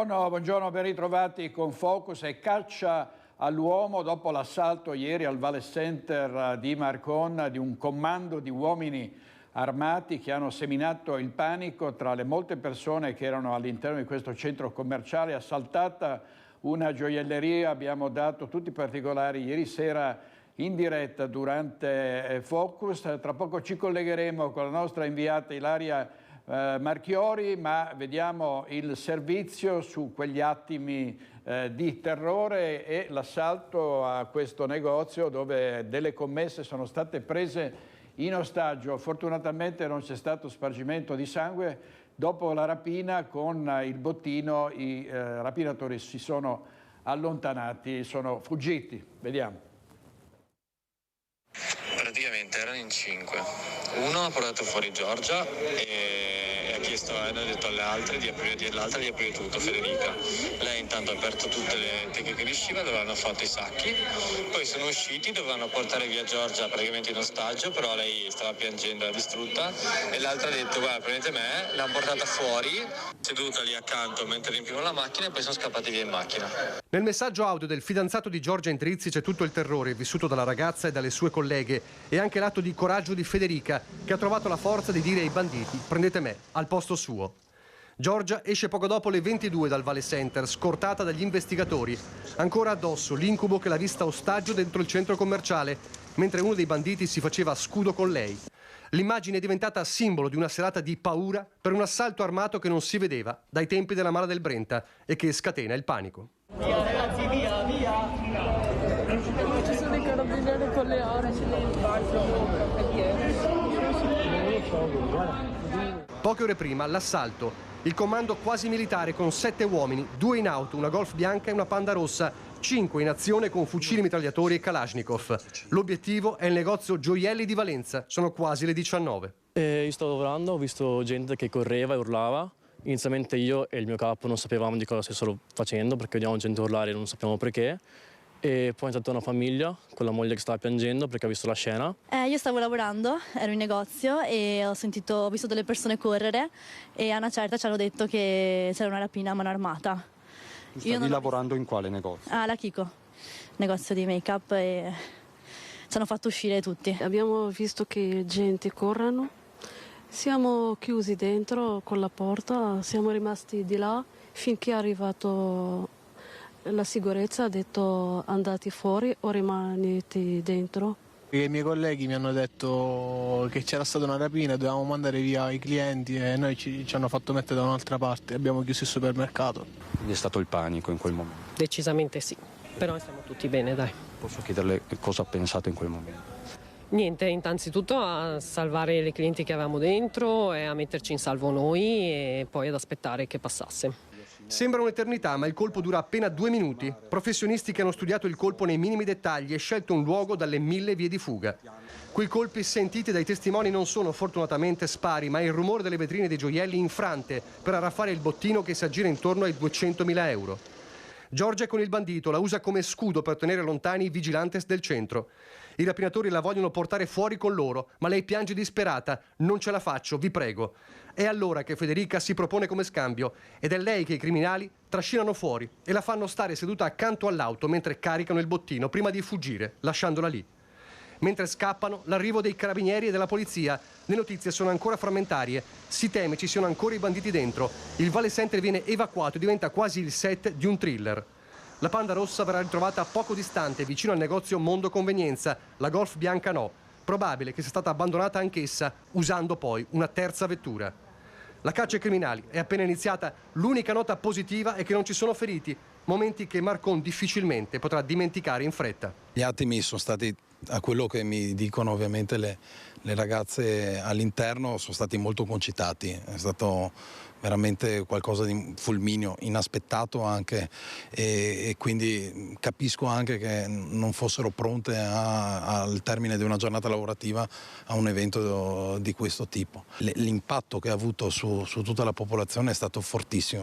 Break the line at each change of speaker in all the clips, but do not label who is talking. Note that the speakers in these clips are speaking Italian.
Buongiorno, ben ritrovati con Focus e caccia all'uomo dopo l'assalto ieri al Vale Center di Marcon di un commando di uomini armati che hanno seminato il panico tra le molte persone che erano all'interno di questo centro commerciale. Assaltata una gioielleria, abbiamo dato tutti i particolari ieri sera in diretta durante Focus. Tra poco ci collegheremo con la nostra inviata Ilaria Marchiori, ma vediamo il servizio su quegli attimi di terrore e l'assalto a questo negozio dove delle commesse sono state prese in ostaggio. Fortunatamente non c'è stato spargimento di sangue. Dopo la rapina con il bottino i rapinatori si sono allontanati, sono fuggiti. Vediamo.
Praticamente erano in 5. Uno ha portato fuori Giorgia e ha chiesto, hanno detto alle altre di aprire, l'altra di aprire tutto, Federica. Lei intanto ha aperto tutte le teche che riusciva, dove hanno fatto i sacchi. Poi sono usciti, dovevano portare via Giorgia praticamente in ostaggio, però lei stava piangendo, era distrutta. E l'altra ha detto, guarda, prendete me, l'hanno portata fuori, seduta lì accanto mentre riempivano la macchina e poi sono scappati via in macchina.
Nel messaggio audio del fidanzato di Giorgia Endrizzi c'è tutto il terrore vissuto dalla ragazza e dalle sue colleghe e anche l'atto di coraggio di Federica, che ha trovato la forza di dire ai banditi prendete me al posto suo. Giorgia esce poco dopo le 22 dal Vale Center, scortata dagli investigatori. Ancora addosso l'incubo che l'ha vista ostaggio dentro il centro commerciale, mentre uno dei banditi si faceva scudo con lei. L'immagine è diventata simbolo di una serata di paura per un assalto armato che non si vedeva dai tempi della Mala del Brenta e che scatena il panico.
Via ragazzi, via, via! Ci sono i carabinieri con le armi.
Poche ore prima, l'assalto. Il comando quasi militare con 7 uomini, 2 in auto, una Golf bianca e una Panda rossa, 5 in azione con fucili mitragliatori e Kalashnikov. L'obiettivo è il negozio Gioielli di Valenza. Sono quasi le 19.
Io stavo lavorando, ho visto gente che correva e urlava. Inizialmente io e il mio capo non sapevamo di cosa stessero facendo perché vediamo gente urlare e non sappiamo perché. E poi è entrata una famiglia con la moglie che stava piangendo perché ha visto la scena.
Io stavo lavorando, ero in negozio e ho visto delle persone correre e a una certa ci hanno detto che c'era una rapina a mano armata.
Tu stavi lavorando in quale negozio?
La Kiko, negozio di make-up, e ci hanno fatto uscire tutti.
Abbiamo visto che gente corrono, siamo chiusi dentro con la porta, siamo rimasti di là finché è arrivato la sicurezza, ha detto andate fuori o rimanete dentro.
I miei colleghi mi hanno detto che c'era stata una rapina, dovevamo mandare via i clienti e noi ci hanno fatto mettere da un'altra parte, abbiamo chiuso il supermercato.
Quindi è stato il panico in quel momento?
Decisamente sì, però stiamo tutti bene, dai.
Posso chiederle cosa ha pensato in quel momento?
Niente, innanzitutto a salvare le clienti che avevamo dentro e a metterci in salvo noi e poi ad aspettare che passasse.
Sembra un'eternità, ma il colpo dura appena 2 minuti. Professionisti che hanno studiato il colpo nei minimi dettagli e scelto un luogo dalle 1000 vie di fuga. Quei colpi sentiti dai testimoni non sono fortunatamente spari, ma il rumore delle vetrine dei gioielli infrante per arraffare il bottino che si aggira intorno ai 200.000 euro. Giorgia è con il bandito, la usa come scudo per tenere lontani i vigilantes del centro. I rapinatori la vogliono portare fuori con loro, ma lei piange disperata. Non ce la faccio, vi prego. È allora che Federica si propone come scambio ed è lei che i criminali trascinano fuori e la fanno stare seduta accanto all'auto mentre caricano il bottino prima di fuggire, lasciandola lì. Mentre scappano, l'arrivo dei carabinieri e della polizia. Le notizie sono ancora frammentarie. Si teme ci siano ancora i banditi dentro. Il Vale Center viene evacuato e diventa quasi il set di un thriller. La Panda rossa verrà ritrovata poco distante, vicino al negozio Mondo Convenienza. La Golf bianca no. Probabile che sia stata abbandonata anch'essa, usando poi una terza vettura. La caccia ai criminali è appena iniziata. L'unica nota positiva è che non ci sono feriti. Momenti che Marcon difficilmente potrà dimenticare in fretta.
Gli attimi sono stati, a quello che mi dicono ovviamente le ragazze all'interno, sono stati molto concitati. È stato veramente qualcosa di fulmineo, inaspettato anche, e quindi capisco anche che non fossero pronte al termine di una giornata lavorativa a un evento di questo tipo. L'impatto che ha avuto su tutta la popolazione è stato fortissimo.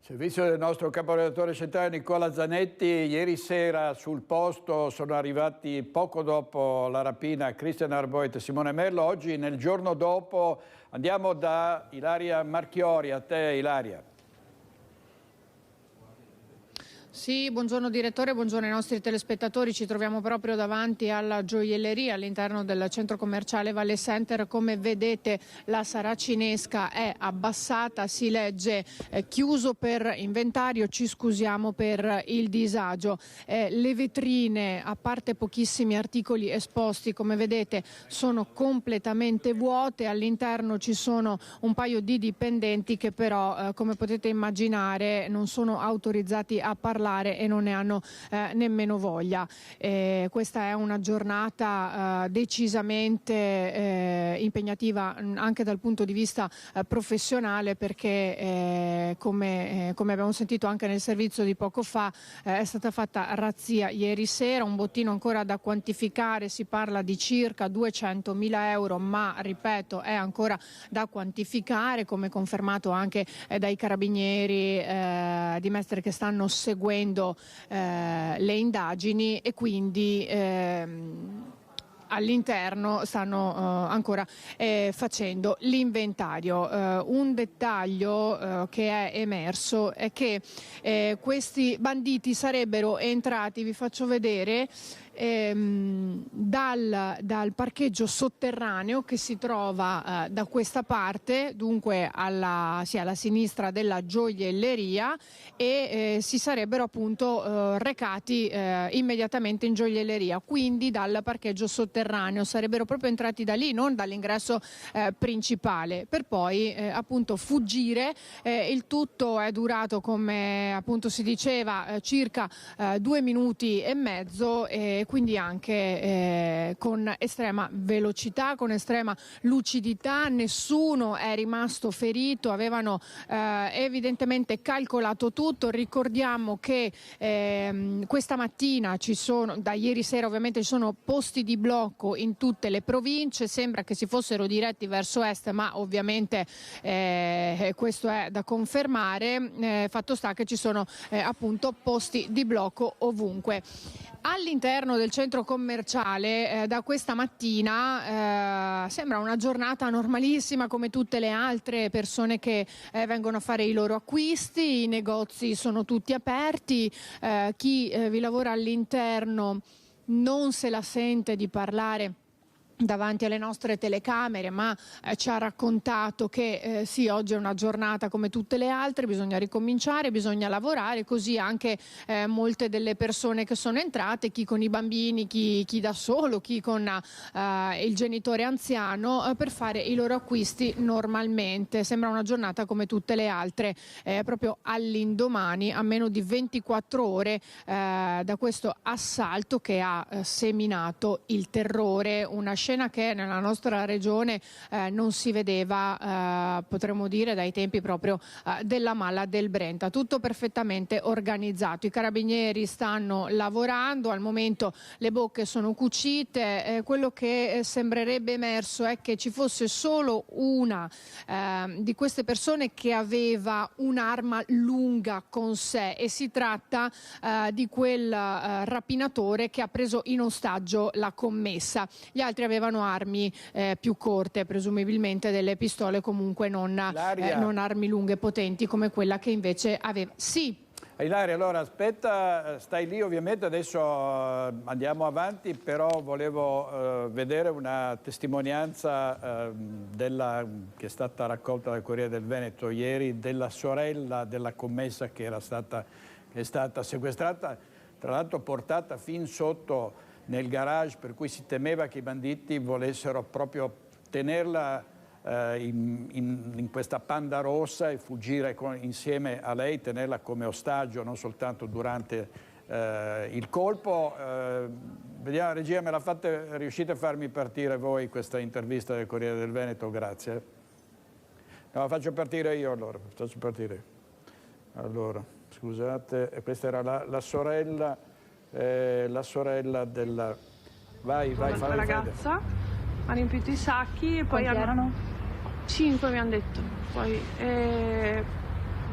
Servizio del nostro caporedattore centrale Nicola Zanetti. Ieri sera sul posto sono arrivati poco dopo la rapina Christian Arboit e Simone Merlo. Oggi, nel giorno dopo, andiamo da Ilaria Marchiori. A te, Ilaria.
Sì, buongiorno direttore, buongiorno ai nostri telespettatori. Ci troviamo proprio davanti alla gioielleria all'interno del centro commerciale Valle Center. Come vedete la saracinesca è abbassata, si legge chiuso per inventario, ci scusiamo per il disagio. Le vetrine, a parte pochissimi articoli esposti, come vedete sono completamente vuote. All'interno ci sono un paio di dipendenti che però come potete immaginare non sono autorizzati a parlare e non ne hanno nemmeno voglia. Questa è una giornata decisamente impegnativa anche dal punto di vista professionale, perché come abbiamo sentito anche nel servizio di poco fa è stata fatta razzia ieri sera, un bottino ancora da quantificare, si parla di circa 200.000 euro, ma ripeto è ancora da quantificare, come confermato anche dai carabinieri di Mestre che stanno seguendo le indagini, e quindi all'interno stanno ancora facendo l'inventario. Un dettaglio che è emerso è che questi banditi sarebbero entrati, vi faccio vedere, dal parcheggio sotterraneo che si trova da questa parte, dunque alla sinistra della gioielleria, e si sarebbero appunto recati immediatamente in gioielleria, quindi dal parcheggio sotterraneo sarebbero proprio entrati da lì, non dall'ingresso principale, per poi appunto fuggire. Il tutto è durato, come appunto si diceva, circa 2 minuti e mezzo, quindi anche con estrema velocità, con estrema lucidità. Nessuno è rimasto ferito, avevano evidentemente calcolato tutto. Ricordiamo che questa mattina da ieri sera ovviamente ci sono posti di blocco in tutte le province, sembra che si fossero diretti verso est, ma ovviamente questo è da confermare. Fatto sta che ci sono appunto posti di blocco ovunque. All'interno del centro commerciale da questa mattina sembra una giornata normalissima come tutte le altre, persone che vengono a fare i loro acquisti, i negozi sono tutti aperti, chi vi lavora all'interno non se la sente di parlare davanti alle nostre telecamere, ma ci ha raccontato che sì, oggi è una giornata come tutte le altre, bisogna ricominciare, bisogna lavorare, così anche molte delle persone che sono entrate, chi con i bambini, chi da solo, chi con il genitore anziano, per fare i loro acquisti normalmente. Sembra una giornata come tutte le altre, proprio all'indomani, a meno di 24 ore da questo assalto che ha seminato il terrore, una scena che nella nostra regione non si vedeva, potremmo dire, dai tempi proprio della Malla del Brenta. Tutto perfettamente organizzato, i carabinieri stanno lavorando, al momento le bocche sono cucite. Quello che sembrerebbe emerso è che ci fosse solo una di queste persone che aveva un'arma lunga con sé, e si tratta di quel rapinatore che ha preso in ostaggio la commessa. Gli altri avevano armi più corte, presumibilmente delle pistole, comunque non armi lunghe potenti come quella che invece aveva. Sì.
Ilaria, allora aspetta, stai lì, ovviamente adesso andiamo avanti, però volevo vedere una testimonianza che è stata raccolta dal Corriere del Veneto ieri, della sorella della commessa che è stata sequestrata, tra l'altro portata fin sotto nel garage, per cui si temeva che i banditi volessero proprio tenerla in questa panda rossa e fuggire insieme a lei, tenerla come ostaggio, non soltanto durante il colpo. Vediamo, regia, riuscite a farmi partire voi questa intervista del Corriere del Veneto? Grazie. No, la faccio partire io allora, Allora, scusate, questa era la sorella della... Vai,
la ragazza ha riempito i sacchi e poi
erano?
5 mi hanno detto. Poi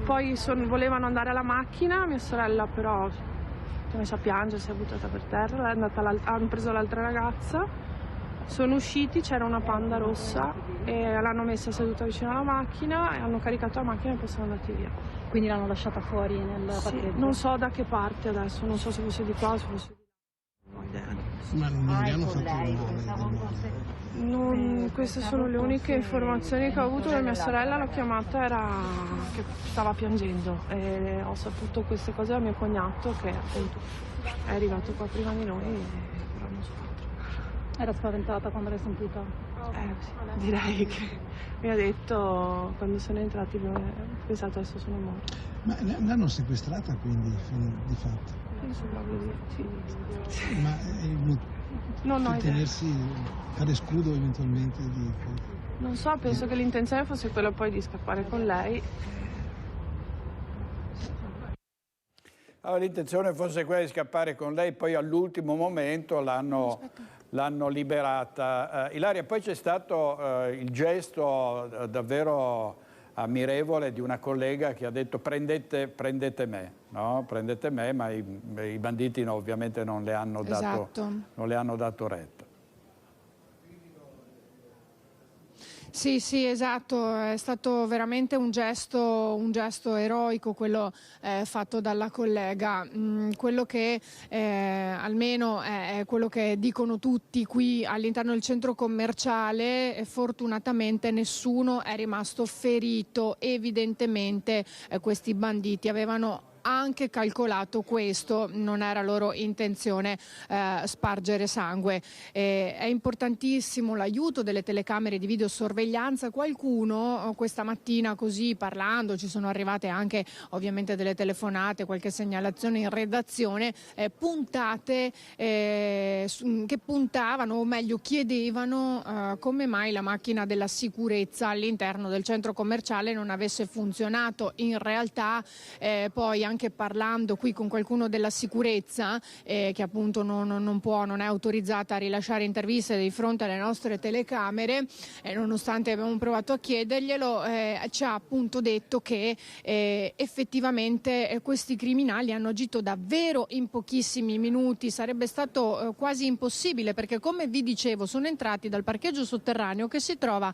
Poi volevano andare alla macchina, mia sorella però si è messa a piangere, si è buttata per terra, hanno preso l'altra ragazza, sono usciti, c'era una Panda rossa e l'hanno messa seduta vicino alla macchina e hanno caricato la macchina e poi sono andati via.
Quindi l'hanno lasciata fuori nel parcheggio?
Non so da che parte adesso, non so se fosse di qua o se fosse di là. Non ho idea.
Ma non gli hanno fatto
Queste sono le uniche informazioni che ho avuto da mia sorella. L'ho chiamata, era che stava piangendo e ho saputo queste cose da mio cognato che appunto è arrivato qua prima di noi, però non so altro.
Era spaventata quando l'hai sentita?
Sì, direi che mi ha detto quando sono entrati, ho pensato adesso sono morti.
Ma l'hanno sequestrata quindi di fatto?
Penso proprio sì.
Ma
non ho idea.
Fare scudo eventualmente
Non so, penso che l'intenzione fosse quella poi di scappare con lei.
Allora, l'intenzione fosse quella di scappare con lei, poi all'ultimo momento l'hanno liberata. Ilaria, poi c'è stato il gesto davvero ammirevole di una collega che ha detto prendete me, no? Prendete me, ma i banditi ovviamente non le hanno dato retta.
Sì, esatto, è stato veramente un gesto eroico quello fatto dalla collega. Quello che almeno è quello che dicono tutti qui all'interno del centro commerciale, fortunatamente nessuno è rimasto ferito. Evidentemente questi banditi avevano anche calcolato questo, non era loro intenzione spargere sangue. È importantissimo l'aiuto delle telecamere di videosorveglianza. Qualcuno questa mattina, così parlando, ci sono arrivate anche ovviamente delle telefonate, qualche segnalazione in redazione, puntate che puntavano, o meglio chiedevano come mai la macchina della sicurezza all'interno del centro commerciale non avesse funzionato. In realtà poi anche parlando qui con qualcuno della sicurezza che appunto non è autorizzata a rilasciare interviste di fronte alle nostre telecamere, nonostante abbiamo provato a chiederglielo, ci ha appunto detto che effettivamente questi criminali hanno agito davvero in pochissimi minuti. Sarebbe stato quasi impossibile, perché come vi dicevo sono entrati dal parcheggio sotterraneo che si trova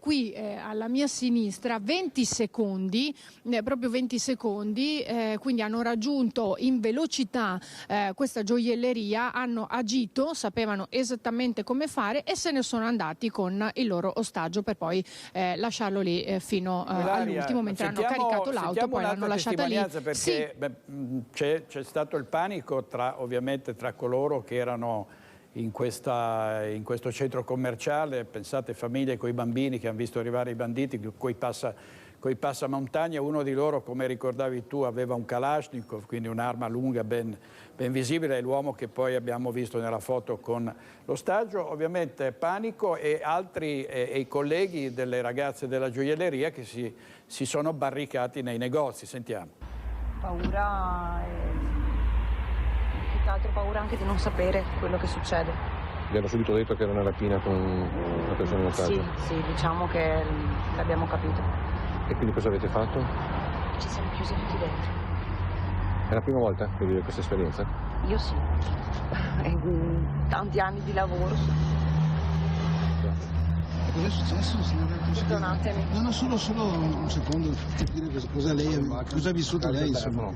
qui alla mia sinistra, 20 secondi, proprio 20 secondi, quindi hanno raggiunto in velocità questa gioielleria, hanno agito, sapevano esattamente come fare e se ne sono andati con il loro ostaggio per poi lasciarlo lì fino all'ultimo, mentre hanno caricato l'auto, poi l'hanno lasciata lì.
Perché sì. C'è stato il panico ovviamente tra coloro che erano in questo centro commerciale. Pensate, famiglie con i bambini che hanno visto arrivare i banditi coi passamontagna. Uno di loro, come ricordavi tu, aveva un Kalashnikov, quindi un'arma lunga ben visibile, è l'uomo che poi abbiamo visto nella foto con l'ostaggio. Ovviamente panico, e altri i colleghi delle ragazze della gioielleria che si sono barricati nei negozi. Sentiamo.
Paura, più che altro paura anche di non sapere quello che succede.
Vi hanno subito detto che era una rapina con una persona in ostaggio?
Sì, diciamo che l'abbiamo capito.
E quindi cosa avete fatto?
Ci siamo chiusi tutti dentro.
È la prima volta che vive questa esperienza?
Io sì. Tanti anni di lavoro.
Cosa è successo, signora?
Perdonatemi.
No, solo un secondo, capire cosa ha vissuto lei, insomma.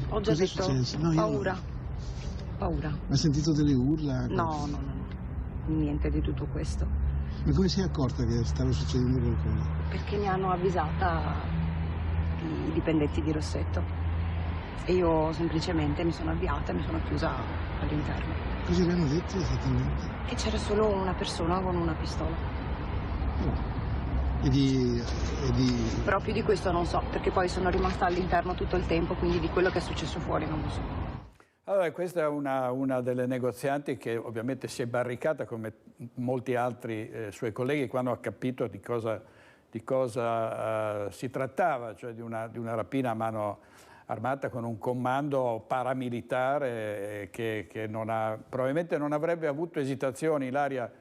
Ho già detto paura. Paura.
Ha sentito delle urla?
No. Niente di tutto questo.
Ma come si è accorta che stava succedendo qualcosa?
Perché mi hanno avvisata i dipendenti di Rossetto e io semplicemente mi sono avviata e mi sono chiusa all'interno.
Cosa le hanno detto esattamente?
Che c'era solo una persona con una pistola. Però più di questo non so, perché poi sono rimasta all'interno tutto il tempo, quindi di quello che è successo fuori non lo so.
Allora, questa è una delle negozianti che ovviamente si è barricata come molti altri suoi colleghi quando ha capito di cosa si trattava, cioè di una rapina a mano armata con un comando paramilitare che probabilmente non avrebbe avuto esitazioni, Ilaria,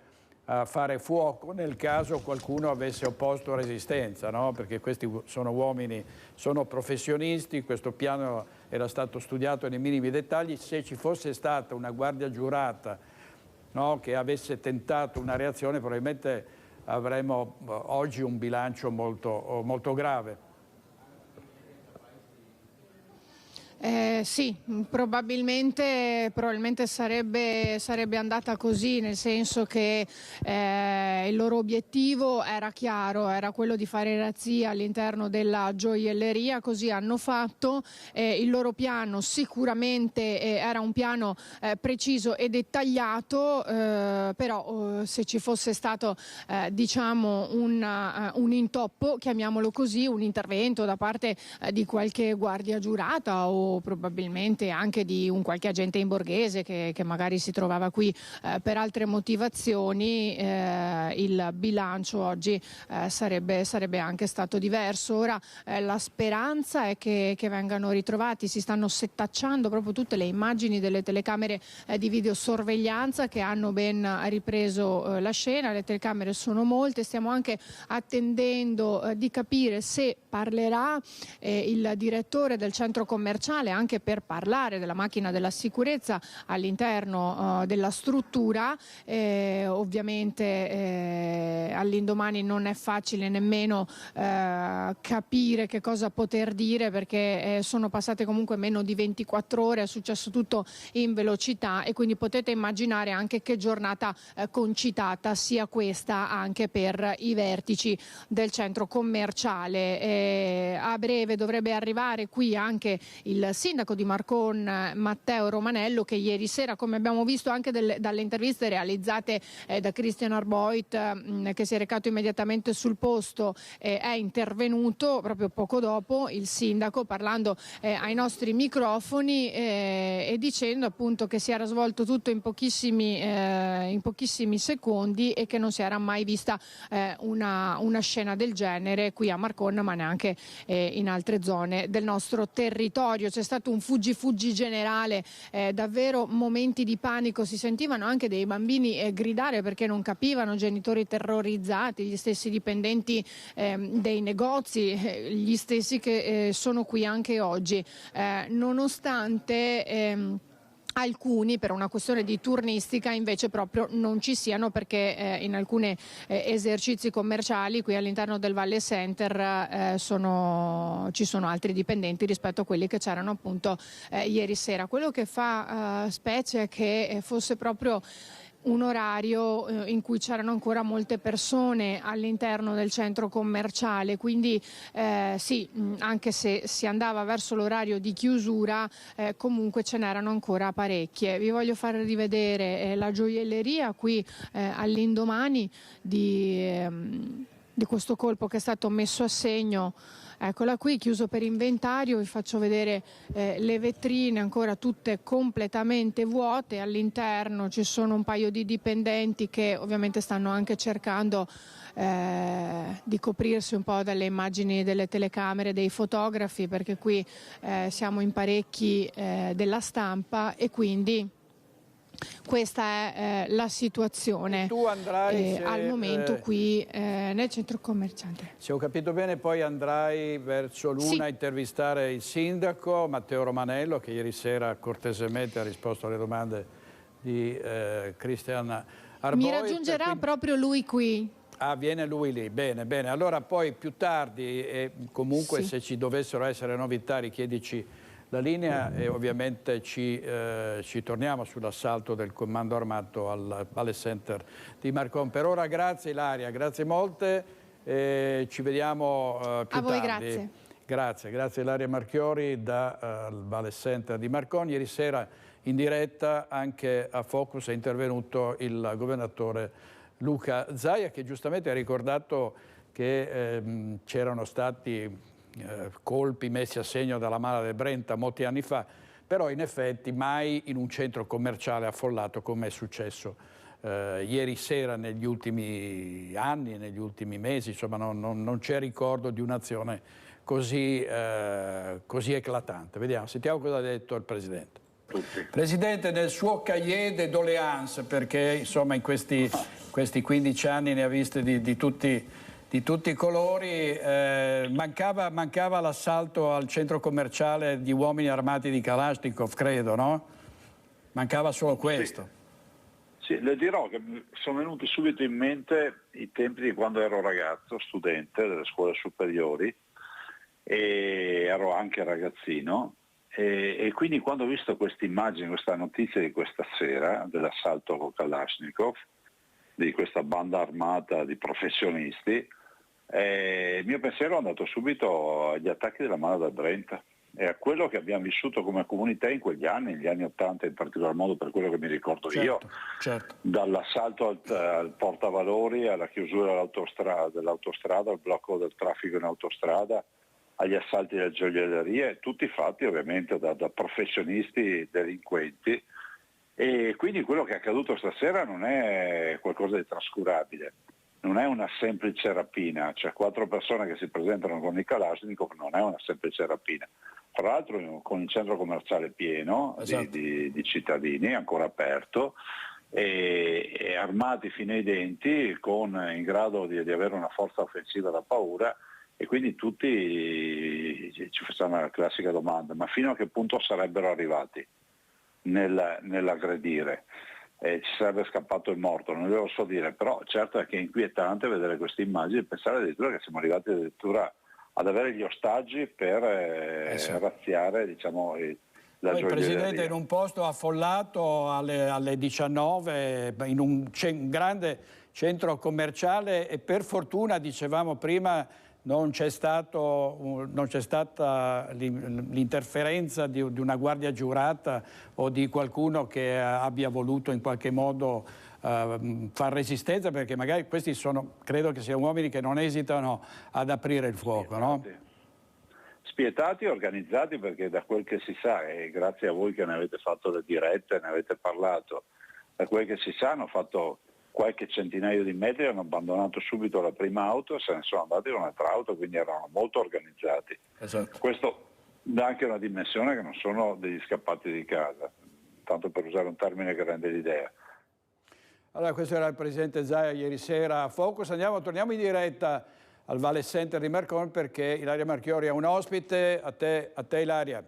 a fare fuoco nel caso qualcuno avesse opposto resistenza, no? Perché questi sono uomini, sono professionisti, questo piano era stato studiato nei minimi dettagli. Se ci fosse stata una guardia giurata, no, che avesse tentato una reazione, probabilmente avremmo oggi un bilancio molto grave.
Sì, probabilmente sarebbe andata così, nel senso che il loro obiettivo era chiaro, era quello di fare razzia all'interno della gioielleria, così hanno fatto. Il loro piano sicuramente era un piano preciso e dettagliato, però se ci fosse stato diciamo un intoppo, chiamiamolo così, un intervento da parte di qualche guardia giurata o probabilmente anche di un qualche agente in borghese che magari si trovava qui per altre motivazioni, il bilancio oggi sarebbe anche stato diverso. Ora la speranza è che vengano ritrovati, si stanno setacciando proprio tutte le immagini delle telecamere di videosorveglianza che hanno ben ripreso la scena. Le telecamere sono molte, stiamo anche attendendo di capire se parlerà il direttore del centro commerciale, anche per parlare della macchina della sicurezza all'interno della struttura. Ovviamente all'indomani non è facile nemmeno capire che cosa poter dire, perché sono passate comunque meno di 24 ore, è successo tutto in velocità e quindi potete immaginare anche che giornata concitata sia questa anche per i vertici del centro commerciale. A breve dovrebbe arrivare qui anche il sindaco di Marcon, Matteo Romanello, che ieri sera, come abbiamo visto anche dalle interviste realizzate da Christian Arboit, che si è recato immediatamente sul posto, è intervenuto proprio poco dopo il sindaco, parlando ai nostri microfoni e dicendo appunto che si era svolto tutto in pochissimi secondi e che non si era mai vista una scena del genere qui a Marcon, ma neanche in altre zone del nostro territorio. C'è stato un fuggi generale, davvero momenti di panico, si sentivano anche dei bambini gridare perché non capivano, genitori terrorizzati, gli stessi dipendenti dei negozi, gli stessi che sono qui anche oggi, nonostante alcuni per una questione di turnistica invece proprio non ci siano, perché in alcuni esercizi commerciali qui all'interno del Valle Center ci sono altri dipendenti rispetto a quelli che c'erano appunto ieri sera. Quello che fa specie è che fosse proprio un orario in cui c'erano ancora molte persone all'interno del centro commerciale, quindi sì, anche se si andava verso l'orario di chiusura, comunque ce n'erano ancora parecchie. Vi voglio far rivedere la gioielleria qui all'indomani di questo colpo che è stato messo a segno. Eccola qui, chiuso per inventario, vi faccio vedere le vetrine ancora tutte completamente vuote, all'interno ci sono un paio di dipendenti che ovviamente stanno anche cercando di coprirsi un po' dalle immagini delle telecamere, dei fotografi, perché qui siamo in parecchi della stampa e quindi questa è la situazione al momento qui nel centro commerciale.
Se ho capito bene, poi andrai verso l'una a intervistare il sindaco Matteo Romanello, che ieri sera cortesemente ha risposto alle domande di Christian Arboit.
Mi raggiungerà proprio lui qui.
Ah, viene lui lì, bene, bene. Allora poi più tardi, comunque se ci dovessero essere novità, richiedici la linea e ovviamente ci torniamo sull'assalto del comando armato al Valle Center di Marcon. Per ora grazie Ilaria, grazie molte, ci vediamo più
a voi,
tardi.
grazie.
Grazie Ilaria Marchiori dal Valle Center di Marcon. Ieri sera in diretta anche a Focus è intervenuto il governatore Luca Zaia, che giustamente ha ricordato che c'erano stati colpi messi a segno dalla Mala del Brenta molti anni fa, però in effetti mai in un centro commerciale affollato come è successo ieri sera, negli ultimi anni, negli ultimi mesi, insomma non c'è ricordo di un'azione così eclatante. Vediamo, sentiamo cosa ha detto il Presidente.
tutti.
Presidente, nel suo cahier de doléances, perché insomma in questi 15 anni ne ha viste di tutti i colori, mancava l'assalto al centro commerciale di uomini armati di Kalashnikov, credo, no? Mancava solo questo.
Sì, le dirò che sono venuti subito in mente i tempi di quando ero ragazzo, studente delle scuole superiori, e ero anche ragazzino, e quindi quando ho visto questa immagine, questa notizia di questa sera dell'assalto con Kalashnikov, di questa banda armata di professionisti, il mio pensiero è andato subito agli attacchi della Mala del Brenta e a quello che abbiamo vissuto come comunità in quegli anni, negli anni '80 in particolar modo, per quello che mi ricordo io, dall'assalto al portavalori, alla chiusura dell'autostrada, al blocco del traffico in autostrada, agli assalti alle gioiellerie, tutti fatti ovviamente da professionisti delinquenti, e quindi quello che è accaduto stasera non è qualcosa di trascurabile, non è una semplice rapina, cioè 4 persone che si presentano con i Kalashnikov non è una semplice rapina. Tra l'altro con il centro commerciale pieno di cittadini, ancora aperto, e armati fino ai denti, in grado di avere una forza offensiva da paura, e quindi tutti ci facciamo la classica domanda: ma fino a che punto sarebbero arrivati nell'aggredire? Ci sarebbe scappato il morto, non lo so dire, però certo è che è inquietante vedere queste immagini e pensare addirittura che siamo arrivati addirittura ad avere gli ostaggi per razziare, diciamo, la gioielleria.
Presidente, in un posto affollato alle 19 in un grande centro commerciale, e per fortuna, dicevamo prima, non c'è stata l'interferenza di una guardia giurata o di qualcuno che abbia voluto in qualche modo far resistenza, perché magari questi credo che siano uomini che non esitano ad aprire il fuoco, no?
Spietati e organizzati, perché da quel che si sa, e grazie a voi che ne avete fatto le dirette, ne avete parlato, da quel che si sa hanno fatto qualche centinaio di metri, hanno abbandonato subito la prima auto e se ne sono andati con un'altra auto, quindi erano molto organizzati.
Esatto.
Questo dà anche una dimensione che non sono degli scappati di casa, tanto per usare un termine che rende l'idea.
Allora, questo era il Presidente Zaia ieri sera a Focus. Torniamo in diretta al Valle Center di Marcon, perché Ilaria Marchiori ha un ospite. A te Ilaria.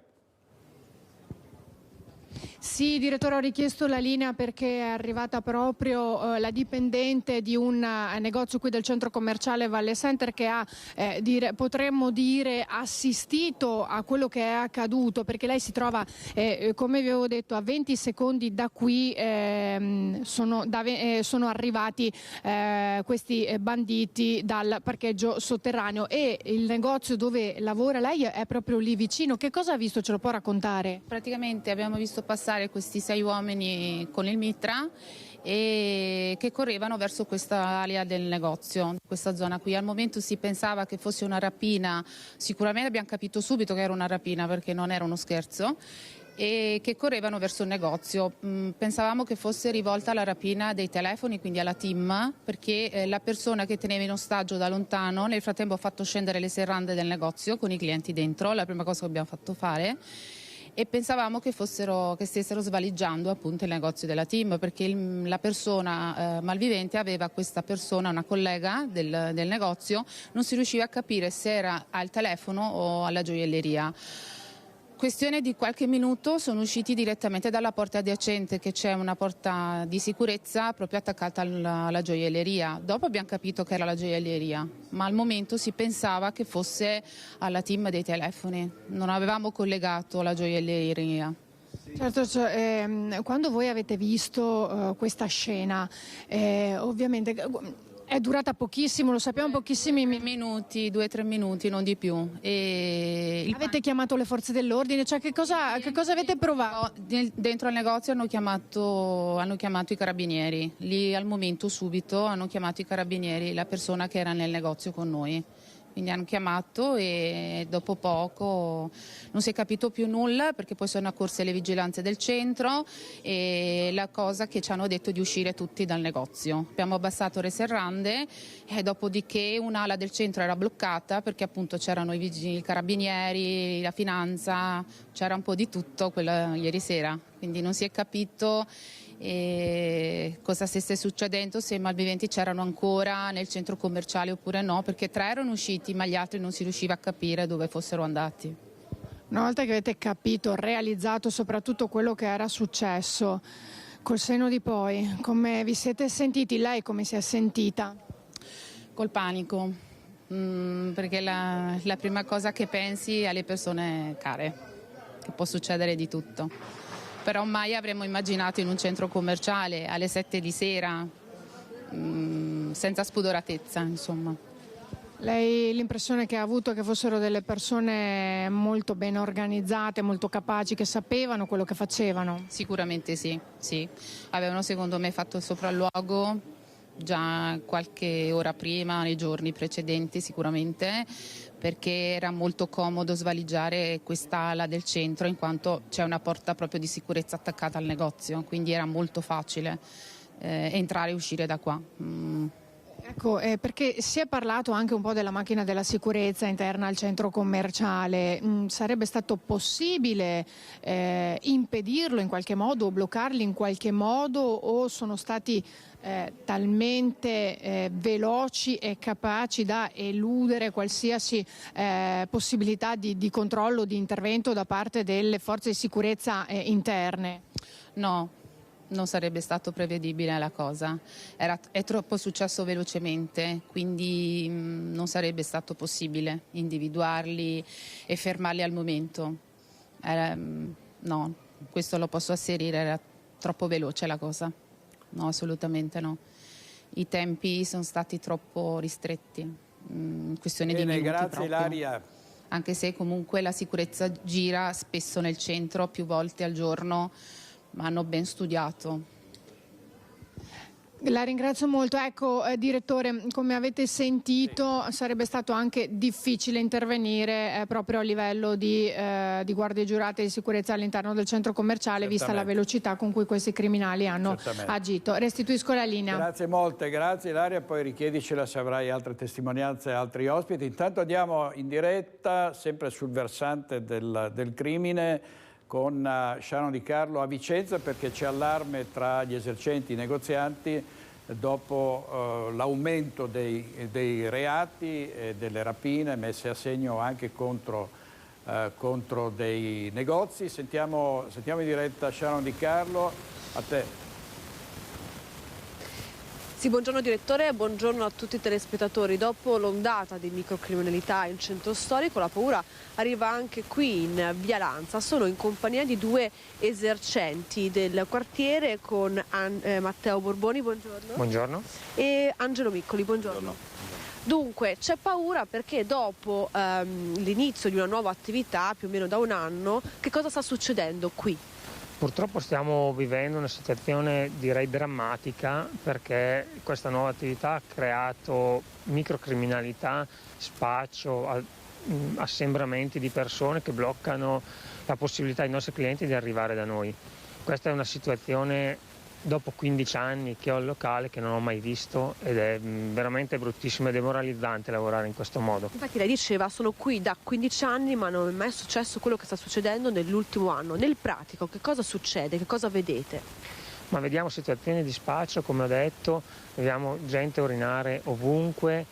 Sì, direttore, ho richiesto la linea perché è arrivata proprio la dipendente di un negozio qui del centro commerciale Valle Center che ha, potremmo dire, assistito a quello che è accaduto, perché lei si trova, come vi avevo detto, a 20 secondi da qui sono arrivati questi banditi dal parcheggio sotterraneo, e il negozio dove lavora lei è proprio lì vicino. Che cosa ha visto? Ce lo può raccontare?
Praticamente abbiamo visto passare questi 6 uomini con il mitra e che correvano verso questa area del negozio, questa zona qui. Al momento si pensava che fosse una rapina, sicuramente abbiamo capito subito che era una rapina perché non era uno scherzo, e che correvano verso il negozio. Pensavamo che fosse rivolta alla rapina dei telefoni, quindi alla TIM, perché la persona che teneva in ostaggio da lontano nel frattempo ha fatto scendere le serrande del negozio con i clienti dentro, la prima cosa che abbiamo fatto fare, e pensavamo che stessero svaligiando appunto il negozio della TIM, perché la persona malvivente aveva questa persona, una collega del negozio, non si riusciva a capire se era al telefono o alla gioielleria. Questione di qualche minuto sono usciti direttamente dalla porta adiacente, che c'è una porta di sicurezza proprio attaccata alla gioielleria. Dopo abbiamo capito che era la gioielleria, ma al momento si pensava che fosse alla TIM dei telefoni. Non avevamo collegato la gioielleria.
Certo, quando voi avete visto questa scena, ovviamente è durata pochissimo, lo sappiamo, pochissimi minuti,
2-3 minuti, non di più.
Avete chiamato le forze dell'ordine? Cioè, che cosa avete provato?
Dentro al negozio hanno chiamato i carabinieri. Lì al momento subito hanno chiamato i carabinieri, la persona che era nel negozio con noi. Quindi hanno chiamato e dopo poco non si è capito più nulla, perché poi sono accorse le vigilanze del centro e la cosa che ci hanno detto di uscire tutti dal negozio. Abbiamo abbassato le serrande e dopodiché un'ala del centro era bloccata perché appunto c'erano i vigili, i carabinieri, la finanza, c'era un po' di tutto ieri sera, quindi non si è capito cosa stesse succedendo, se i malviventi c'erano ancora nel centro commerciale oppure no, perché 3 erano usciti ma gli altri non si riusciva a capire dove fossero andati.
Una volta che avete capito, realizzato soprattutto quello che era successo, col senno di poi, come vi siete sentiti? Lei come si è sentita?
Col panico, perché la prima cosa che pensi è alle persone care, che può succedere di tutto. Però mai avremmo immaginato in un centro commerciale alle 7 di sera, senza spudoratezza, insomma.
Lei l'impressione che ha avuto è che fossero delle persone molto ben organizzate, molto capaci, che sapevano quello che facevano?
Sicuramente sì. Avevano secondo me fatto il sopralluogo già qualche ora prima, nei giorni precedenti sicuramente, perché era molto comodo svaligiare quest'ala del centro in quanto c'è una porta proprio di sicurezza attaccata al negozio, quindi era molto facile entrare e uscire da qua.
Ecco, perché si è parlato anche un po' della macchina della sicurezza interna al centro commerciale. Sarebbe stato possibile impedirlo in qualche modo o bloccarli in qualche modo, o sono stati talmente veloci e capaci da eludere qualsiasi possibilità di controllo, di intervento da parte delle forze di sicurezza interne?
No. Non sarebbe stato prevedibile la cosa, è troppo successo velocemente, quindi non sarebbe stato possibile individuarli e fermarli al momento. No, questo lo posso asserire, era troppo veloce la cosa, no, assolutamente no. I tempi sono stati troppo ristretti, questione di minuti.
Grazie
proprio.
Ilaria.
Anche se comunque la sicurezza gira spesso nel centro, più volte al giorno, ma hanno ben studiato.
La ringrazio molto. Ecco, direttore, come avete sentito, sarebbe stato anche difficile intervenire proprio a livello di guardie giurate di sicurezza all'interno del centro commerciale, vista la velocità con cui questi criminali hanno agito. Restituisco la linea.
Grazie molte, grazie Ilaria, poi richiedicela se avrai altre testimonianze e altri ospiti. Intanto andiamo in diretta, sempre sul versante del crimine, con Sharon Di Carlo a Vicenza, perché c'è allarme tra gli esercenti e i negozianti dopo l'aumento dei reati e delle rapine messe a segno anche contro dei negozi. Sentiamo in diretta Sharon Di Carlo, a te.
Sì, buongiorno direttore, buongiorno a tutti i telespettatori. Dopo l'ondata di microcriminalità in centro storico, la paura arriva anche qui in Via Lanza. Sono in compagnia di 2 esercenti del quartiere con Matteo Borboni, buongiorno.
Buongiorno.
E Angelo Miccoli, buongiorno. Dunque, c'è paura perché dopo l'inizio di una nuova attività, più o meno da un anno, che cosa sta succedendo qui?
Purtroppo stiamo vivendo una situazione direi drammatica, perché questa nuova attività ha creato microcriminalità, spaccio, assembramenti di persone che bloccano la possibilità ai nostri clienti di arrivare da noi. Questa è una situazione, dopo 15 anni che ho il locale, che non ho mai visto, ed è veramente bruttissimo e demoralizzante lavorare in questo modo.
Infatti lei diceva sono qui da 15 anni ma non è mai successo quello che sta succedendo nell'ultimo anno. Nel pratico che cosa succede? Che cosa vedete?
Ma vediamo situazioni di spaccio, come ho detto, vediamo gente urinare ovunque,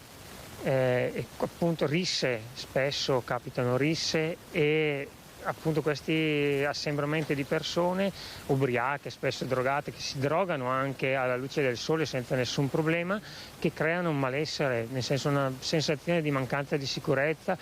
e appunto risse, spesso capitano risse, e appunto questi assembramenti di persone ubriache, spesso drogate, che si drogano anche alla luce del sole senza nessun problema, che creano un malessere, nel senso una sensazione di mancanza di sicurezza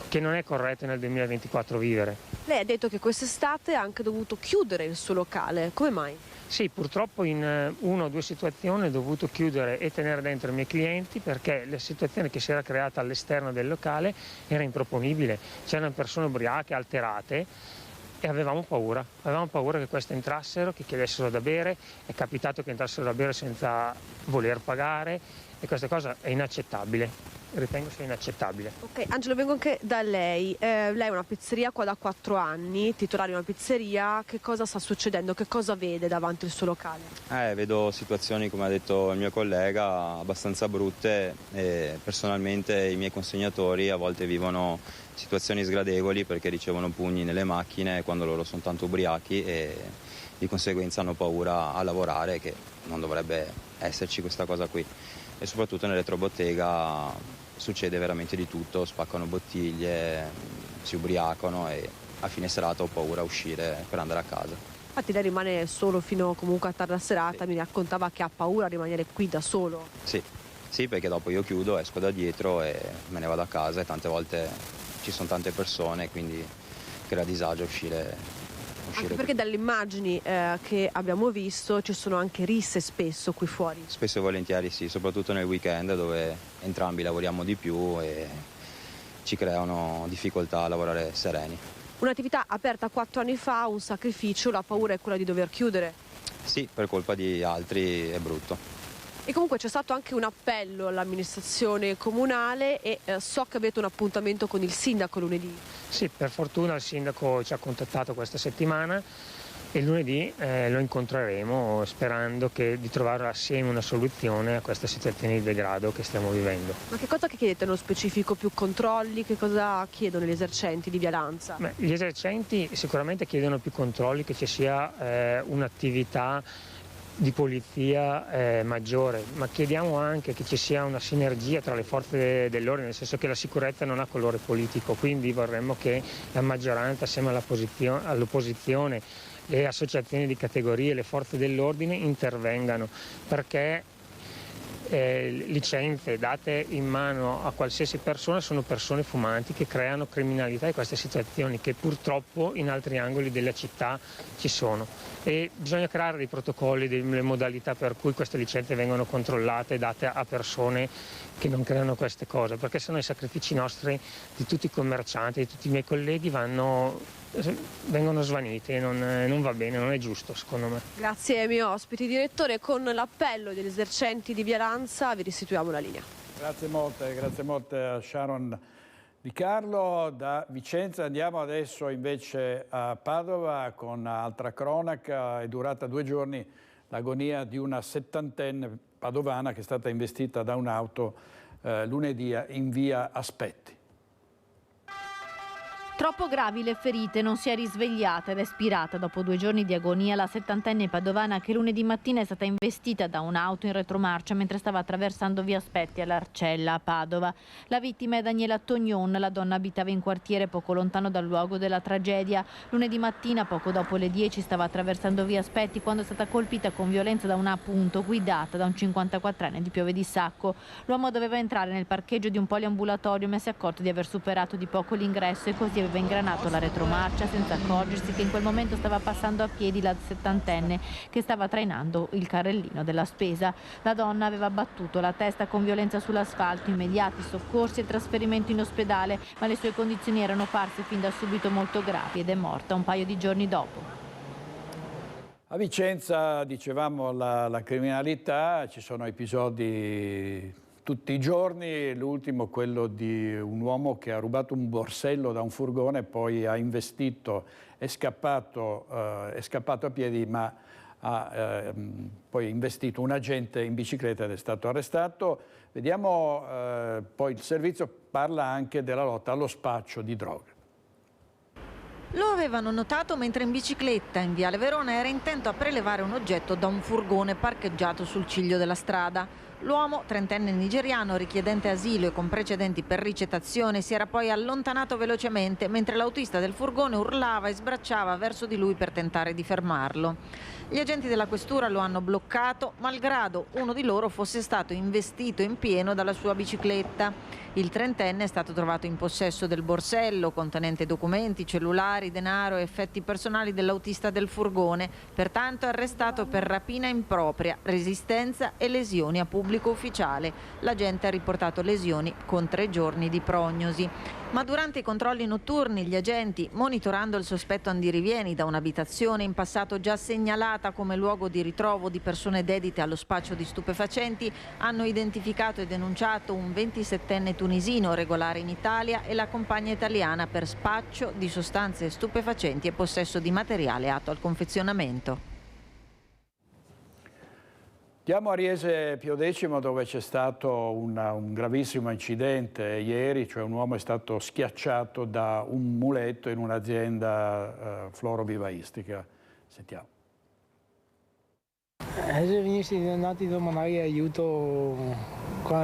che non è corretto nel 2024 vivere.
Lei ha detto che quest'estate ha anche dovuto chiudere il suo locale, come mai?
Sì, purtroppo in 1 o 2 situazioni ho dovuto chiudere e tenere dentro i miei clienti, perché la situazione che si era creata all'esterno del locale era improponibile. C'erano persone ubriache, alterate, e avevamo paura che queste entrassero, che chiedessero da bere. È capitato che entrassero da bere senza voler pagare, e questa cosa è inaccettabile. Ritengo sia inaccettabile.
Ok, Angelo, vengo anche da lei. Lei ha una pizzeria qua da 4 anni, titolare di una pizzeria. Che cosa sta succedendo? Che cosa vede davanti al suo locale?
Vedo situazioni, come ha detto il mio collega, abbastanza brutte e personalmente i miei consegnatori a volte vivono situazioni sgradevoli perché ricevono pugni nelle macchine quando loro sono tanto ubriachi e di conseguenza hanno paura a lavorare, che non dovrebbe esserci questa cosa qui. E soprattutto nell'elettrobottega succede veramente di tutto, spaccano bottiglie, si ubriacano e a fine serata ho paura a uscire per andare a casa.
Infatti lei rimane solo fino comunque a tarda serata, mi raccontava che ha paura di rimanere qui da solo.
Sì, perché dopo io chiudo, esco da dietro e me ne vado a casa e tante volte ci sono tante persone, quindi crea disagio uscire.
Anche perché dalle immagini che abbiamo visto ci sono anche risse spesso qui fuori.
Spesso e volentieri sì, soprattutto nel weekend dove entrambi lavoriamo di più e ci creano difficoltà a lavorare sereni.
Un'attività aperta 4 anni fa, un sacrificio, la paura è quella di dover chiudere.
Sì, per colpa di altri è brutto.
E comunque c'è stato anche un appello all'amministrazione comunale e so che avete un appuntamento con il sindaco lunedì.
Sì, per fortuna il sindaco ci ha contattato questa settimana e lunedì lo incontreremo sperando di trovare assieme una soluzione a questa situazione di degrado che stiamo vivendo.
Ma che cosa chiedete nello specifico? Più controlli? Che cosa chiedono gli esercenti di Via Lanza?
Gli esercenti sicuramente chiedono più controlli, che ci sia un'attività di polizia maggiore, ma chiediamo anche che ci sia una sinergia tra le forze dell'ordine, nel senso che la sicurezza non ha colore politico, quindi vorremmo che la maggioranza assieme all'opposizione, le associazioni di categorie, le forze dell'ordine intervengano, perché licenze date in mano a qualsiasi persona sono persone fumanti che creano criminalità e queste situazioni che purtroppo in altri angoli della città ci sono, e bisogna creare dei protocolli, delle modalità per cui queste licenze vengono controllate e date a persone che non creano queste cose, perché sennò i sacrifici nostri, di tutti i commercianti, di tutti i miei colleghi vengono svaniti e non va bene, non è giusto secondo me.
Grazie ai miei ospiti. Direttore, con l'appello degli esercenti di Via Lanza vi restituiamo la linea.
Grazie molte a Sharon Di Carlo. Da Vicenza andiamo adesso invece a Padova con altra cronaca. È durata 2 giorni l'agonia di una 70enne padovana che è stata investita da un'auto lunedì in via Aspetti.
Troppo gravi le ferite, non si è risvegliata ed è spirata dopo 2 giorni di agonia la 70enne padovana che lunedì mattina è stata investita da un'auto in retromarcia mentre stava attraversando via Aspetti all'Arcella a Padova. La vittima è Daniela Tognon, la donna abitava in quartiere poco lontano dal luogo della tragedia. Lunedì mattina, poco dopo le 10, stava attraversando via Aspetti quando è stata colpita con violenza da una appunto guidata da un 54enne di Piove di Sacco. L'uomo doveva entrare nel parcheggio di un poliambulatorio ma si è accorto di aver superato di poco l'ingresso e così aveva ingranato la retromarcia senza accorgersi che in quel momento stava passando a piedi la 70enne che stava trainando il carrellino della spesa. La donna aveva battuto la testa con violenza sull'asfalto, immediati soccorsi e trasferimento in ospedale, ma le sue condizioni erano parse fin da subito molto gravi ed è morta un paio di giorni dopo.
A Vicenza, dicevamo, la criminalità, ci sono episodi tutti i giorni, l'ultimo quello di un uomo che ha rubato un borsello da un furgone e poi ha investito, è scappato a piedi, ma ha poi investito un agente in bicicletta ed è stato arrestato. Vediamo, poi il servizio parla anche della lotta allo spaccio di droga.
Lo avevano notato mentre in bicicletta in Viale Verona era intento a prelevare un oggetto da un furgone parcheggiato sul ciglio della strada. L'uomo, 30enne nigeriano, richiedente asilo e con precedenti per ricettazione, si era poi allontanato velocemente mentre l'autista del furgone urlava e sbracciava verso di lui per tentare di fermarlo. Gli agenti della questura lo hanno bloccato, malgrado uno di loro fosse stato investito in pieno dalla sua bicicletta. Il 30enne è stato trovato in possesso del borsello contenente documenti, cellulari, denaro e effetti personali dell'autista del furgone, pertanto arrestato per rapina impropria, resistenza e lesioni a pubblico
pubblico ufficiale. L'agente ha riportato lesioni con 3 giorni di prognosi. Ma durante i controlli notturni gli agenti, monitorando il sospetto andirivieni da un'abitazione in passato già segnalata come luogo di ritrovo di persone dedite allo spaccio di stupefacenti, hanno identificato e denunciato un 27enne tunisino regolare in Italia e la compagna italiana per spaccio di sostanze stupefacenti e possesso di materiale atto al confezionamento.
Andiamo a Riese Pio X, dove c'è stato un gravissimo incidente ieri, cioè un uomo è stato schiacciato da un muletto in un'azienda florovivaistica. Sentiamo.
Se venissi andati a domandare aiuto qua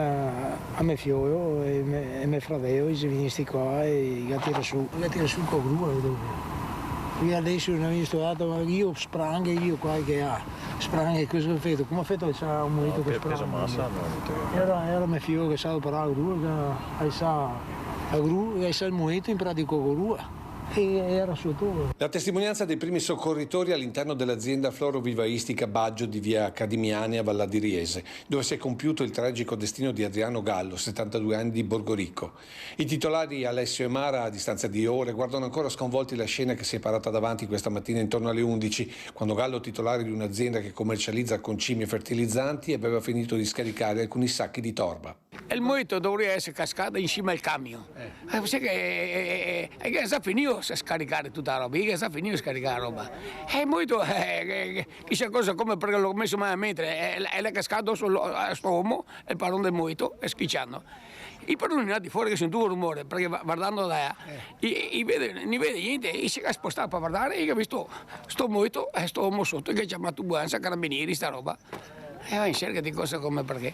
a mio figlio e mio fratello, se venissi qua e la tira su con grua dove. Io adesso non ho visto dato, ma io sprang e io qua che ha sprang e cosa ho fatto? Come ho fatto che c'era un momento che sprang? Era mio figlio che sa operare la grua, che sa la grua, che sa il momento in pratica con grua. Era sotto.
La testimonianza dei primi soccorritori all'interno dell'azienda florovivaistica Baggio di via Accadimiani a Valla di Riese, dove si è compiuto il tragico destino di Adriano Gallo, 72 anni, di Borgorico. I titolari Alessio e Mara, a distanza di ore, guardano ancora sconvolti la scena che si è parata davanti questa mattina intorno alle 11, quando Gallo, titolare di un'azienda che commercializza concimi e fertilizzanti, aveva finito di scaricare alcuni sacchi di torba.
Il mojito dovrebbe essere cascato insieme al camion. Sai che è già finito a scaricare tutta la roba, è già finito a scaricare la roba. E il mojito, chissà cosa, come perché l'ho messo mai a mettere, è cascato a sto uomo, il padrone del mojito, e schicciando. I padroni là di fuori che sentono un rumore, perché guardando da là, non vede niente, e si è spostato per guardare e ha visto sto mojito e sto uomo sotto, che ha chiamato Buanza, Carabinieri, sta roba. E va in cerca di cose come perché.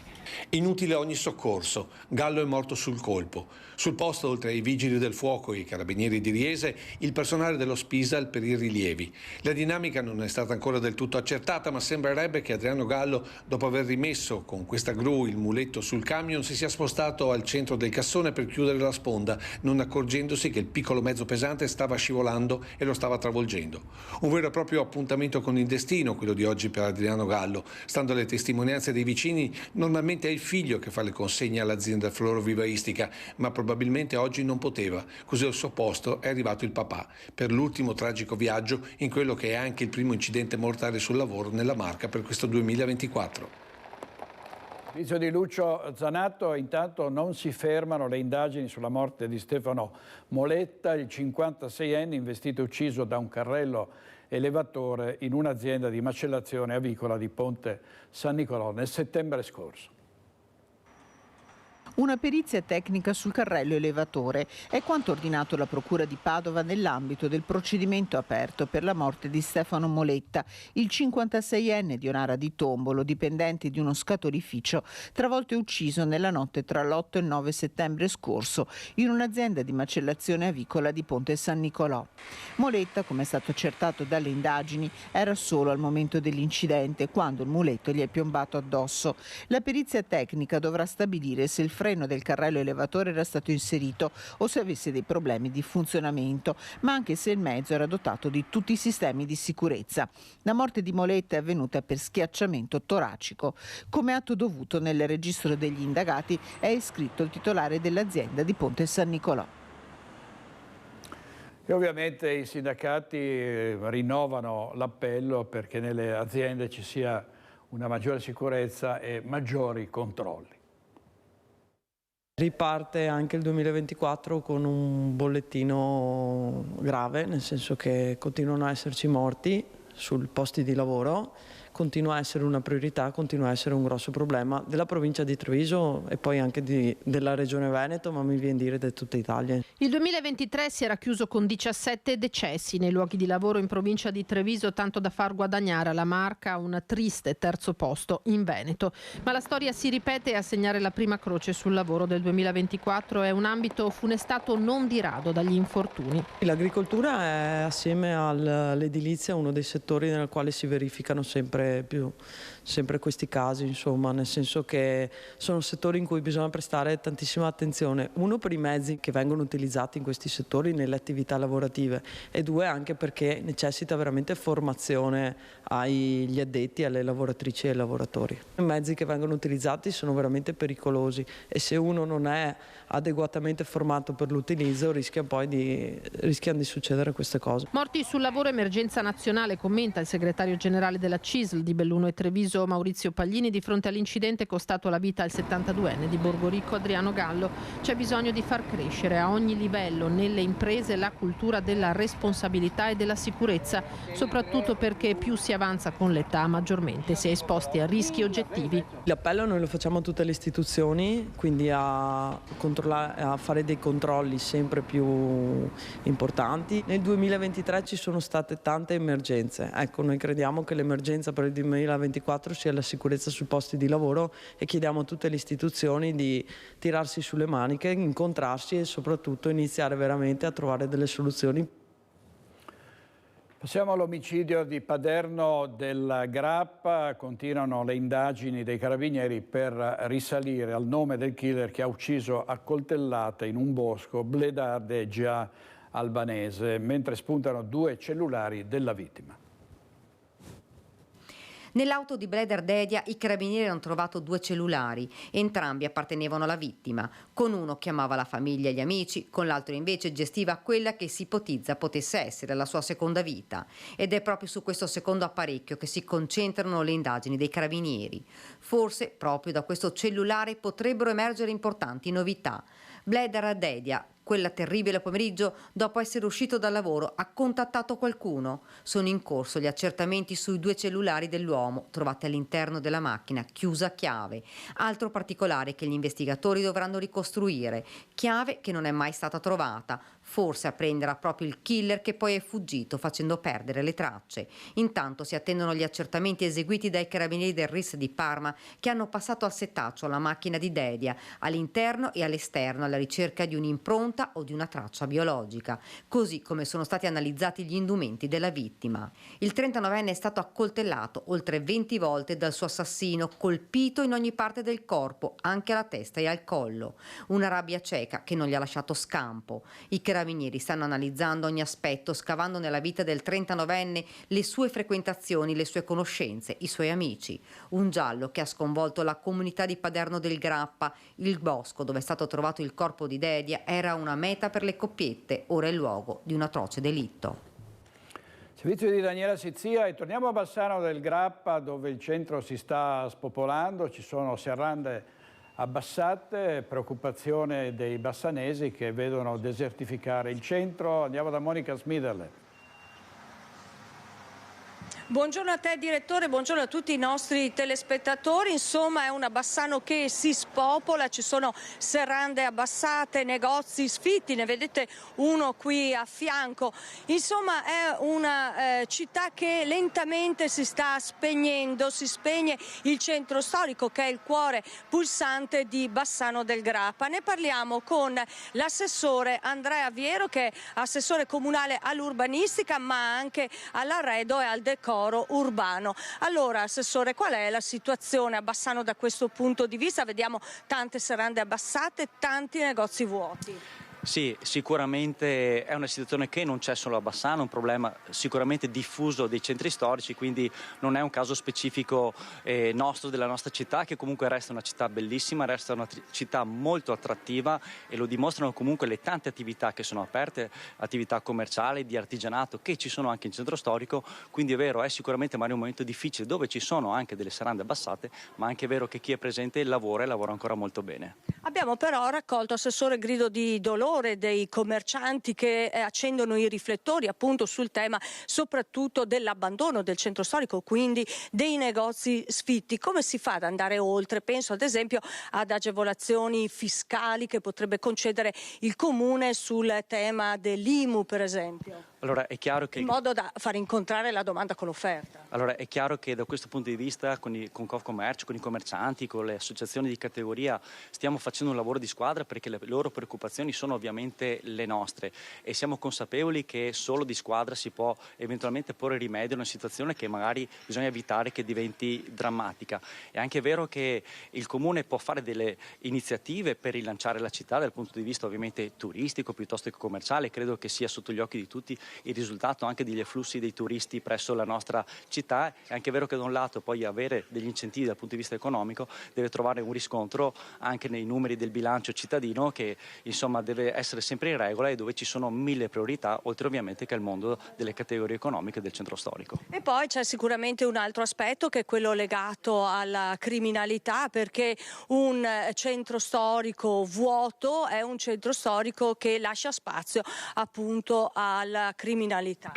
Inutile ogni soccorso, Gallo è morto sul colpo. Sul posto, oltre ai vigili del fuoco e i carabinieri di Riese, il personale dello Spisal per i rilievi. La dinamica non è stata ancora del tutto accertata, ma sembrerebbe che Adriano Gallo, dopo aver rimesso con questa gru il muletto sul camion, si sia spostato al centro del cassone per chiudere la sponda, non accorgendosi che il piccolo mezzo pesante stava scivolando e lo stava travolgendo. Un vero e proprio appuntamento con il destino, quello di oggi per Adriano Gallo. Stando alle testimonianze dei vicini, normalmente è il figlio che fa le consegne all'azienda florovivaistica, ma probabilmente oggi non poteva, così al suo posto è arrivato il papà, per l'ultimo tragico viaggio in quello che è anche il primo incidente mortale sul lavoro nella Marca per questo 2024.
Servizio di Lucio Zanato. Intanto non si fermano le indagini sulla morte di Stefano Moletta, il 56enne investito e ucciso da un carrello elevatore in un'azienda di macellazione avicola di Ponte San Nicolò nel settembre scorso.
Una perizia tecnica sul carrello elevatore è quanto ordinato la Procura di Padova nell'ambito del procedimento aperto per la morte di Stefano Moletta, il 56enne di Onara di Tombolo, dipendente di uno scatolificio, travolto e ucciso nella notte tra l'8 e il 9 settembre scorso in un'azienda di macellazione avicola di Ponte San Nicolò. Moletta, come è stato accertato dalle indagini, era solo al momento dell'incidente quando il muletto gli è piombato addosso. La perizia tecnica dovrà stabilire se il freno del carrello elevatore era stato inserito o se avesse dei problemi di funzionamento, ma anche se il mezzo era dotato di tutti i sistemi di sicurezza. La morte di Moletta è avvenuta per schiacciamento toracico. Come atto dovuto nel registro degli indagati è iscritto il titolare dell'azienda di Ponte San Nicolò.
E ovviamente i sindacati rinnovano l'appello perché nelle aziende ci sia una maggiore sicurezza e maggiori controlli.
Riparte anche il 2024 con un bollettino grave, nel senso che continuano a esserci morti sul posti di lavoro, continua a essere una priorità, continua a essere un grosso problema della provincia di Treviso e poi anche della regione Veneto, ma mi viene a dire di tutta Italia.
Il 2023 si era chiuso con 17 decessi nei luoghi di lavoro in provincia di Treviso, tanto da far guadagnare alla Marca un triste terzo posto in Veneto. Ma la storia si ripete e a segnare la prima croce sul lavoro del 2024 è un ambito funestato non di rado dagli infortuni.
L'agricoltura è, assieme all'edilizia, uno dei settori nel quale si verificano sempre sempre questi casi, insomma, nel senso che sono settori in cui bisogna prestare tantissima attenzione, uno per i mezzi che vengono utilizzati in questi settori nelle attività lavorative e due anche perché necessita veramente formazione agli addetti, alle lavoratrici e ai lavoratori. I mezzi che vengono utilizzati sono veramente pericolosi e se uno non è adeguatamente formato per l'utilizzo rischiano di succedere queste cose.
Morti sul lavoro, emergenza nazionale, commenta il segretario generale della CISL di Belluno e Treviso Maurizio Paglini di fronte all'incidente costato la vita al 72enne di Borgoricco Adriano Gallo. C'è bisogno di far crescere a ogni livello nelle imprese la cultura della responsabilità e della sicurezza, soprattutto perché più si avanza con l'età maggiormente si è esposti a rischi oggettivi.
L'appello noi lo facciamo a tutte le istituzioni, quindi a fare dei controlli sempre più importanti. Nel 2023 ci sono state tante emergenze. Ecco, noi crediamo che l'emergenza per il 2024 sia la sicurezza sui posti di lavoro e chiediamo a tutte le istituzioni di tirarsi sulle maniche, incontrarsi e soprattutto iniziare veramente a trovare delle soluzioni.
Passiamo all'omicidio di Paderno del Grappa. Continuano le indagini dei carabinieri per risalire al nome del killer che ha ucciso a coltellate in un bosco Bledar Degia albanese, mentre spuntano 2 cellulari della vittima.
Nell'auto di Bledar Dedia i carabinieri hanno trovato 2 cellulari, entrambi appartenevano alla vittima. Con uno chiamava la famiglia e gli amici, con l'altro invece gestiva quella che si ipotizza potesse essere la sua seconda vita. Ed è proprio su questo secondo apparecchio che si concentrano le indagini dei carabinieri. Forse proprio da questo cellulare potrebbero emergere importanti novità. Bledar Dedia, quella terribile pomeriggio, dopo essere uscito dal lavoro, ha contattato qualcuno. Sono in corso gli accertamenti sui 2 cellulari dell'uomo trovati all'interno della macchina, chiusa a chiave. Altro particolare che gli investigatori dovranno ricostruire, chiave che non è mai stata trovata. Forse a prenderà proprio il killer che poi è fuggito facendo perdere le tracce. Intanto si attendono gli accertamenti eseguiti dai carabinieri del RIS di Parma che hanno passato al setaccio la macchina di Dedia, all'interno e all'esterno alla ricerca di un'impronta o di una traccia biologica, così come sono stati analizzati gli indumenti della vittima. Il 39enne è stato accoltellato oltre 20 volte dal suo assassino, colpito in ogni parte del corpo, anche alla testa e al collo. Una rabbia cieca che non gli ha lasciato scampo. I carabinieri stanno analizzando ogni aspetto, scavando nella vita del 39enne le sue frequentazioni, le sue conoscenze, i suoi amici. Un giallo che ha sconvolto la comunità di Paderno del Grappa. Il bosco dove è stato trovato il corpo di Dedia era una meta per le coppiette, ora è il luogo di un atroce delitto.
Servizio di Daniela Sizia e torniamo a Bassano del Grappa dove il centro si sta spopolando, ci sono serrande abbassate, preoccupazione dei bassanesi che vedono desertificare il centro. Andiamo da Monica Smiderle.
Buongiorno a te direttore, buongiorno a tutti i nostri telespettatori. Insomma è una Bassano che si spopola, ci sono serrande abbassate, negozi sfitti, ne vedete uno qui a fianco. Insomma è una città che lentamente si sta spegnendo, si spegne il centro storico che è il cuore pulsante di Bassano del Grappa. Ne parliamo con l'assessore Andrea Viero che è assessore comunale all'urbanistica ma anche all'arredo e al decoro urbano. Allora, assessore, qual è la situazione a Bassano da questo punto di vista? Vediamo tante serrande abbassate, tanti negozi vuoti.
Sì, sicuramente è una situazione che non c'è solo a Bassano, è un problema sicuramente diffuso dei centri storici, quindi non è un caso specifico nostro, della nostra città, che comunque resta una città bellissima, resta una città molto attrattiva e lo dimostrano comunque le tante attività che sono aperte, attività commerciali, di artigianato che ci sono anche in centro storico, quindi è vero, è sicuramente magari un momento difficile dove ci sono anche delle serrande abbassate, ma anche è vero che chi è presente lavora e lavora ancora molto bene.
Abbiamo però raccolto, assessore, grido di dolore dei commercianti che accendono i riflettori appunto sul tema soprattutto dell'abbandono del centro storico, quindi dei negozi sfitti. Come si fa ad andare oltre? Penso ad esempio ad agevolazioni fiscali che potrebbe concedere il comune sul tema dell'IMU per esempio.
Allora, è chiaro che...
in modo da far incontrare la domanda con l'offerta.
Allora, è chiaro che da questo punto di vista con Confcommercio, con i commercianti, con le associazioni di categoria stiamo facendo un lavoro di squadra perché le loro preoccupazioni sono ovviamente le nostre e siamo consapevoli che solo di squadra si può eventualmente porre rimedio a una situazione che magari bisogna evitare che diventi drammatica. È anche vero che il Comune può fare delle iniziative per rilanciare la città dal punto di vista ovviamente turistico piuttosto che commerciale. Credo che sia sotto gli occhi di tutti il risultato anche degli afflussi dei turisti presso la nostra città. È anche vero che da un lato poi avere degli incentivi dal punto di vista economico deve trovare un riscontro anche nei numeri del bilancio cittadino, che insomma deve essere sempre in regola e dove ci sono 1000 priorità, oltre ovviamente che al mondo delle categorie economiche del centro storico.
E poi c'è sicuramente un altro aspetto che è quello legato alla criminalità, perché un centro storico vuoto è un centro storico che lascia spazio appunto alla criminalità.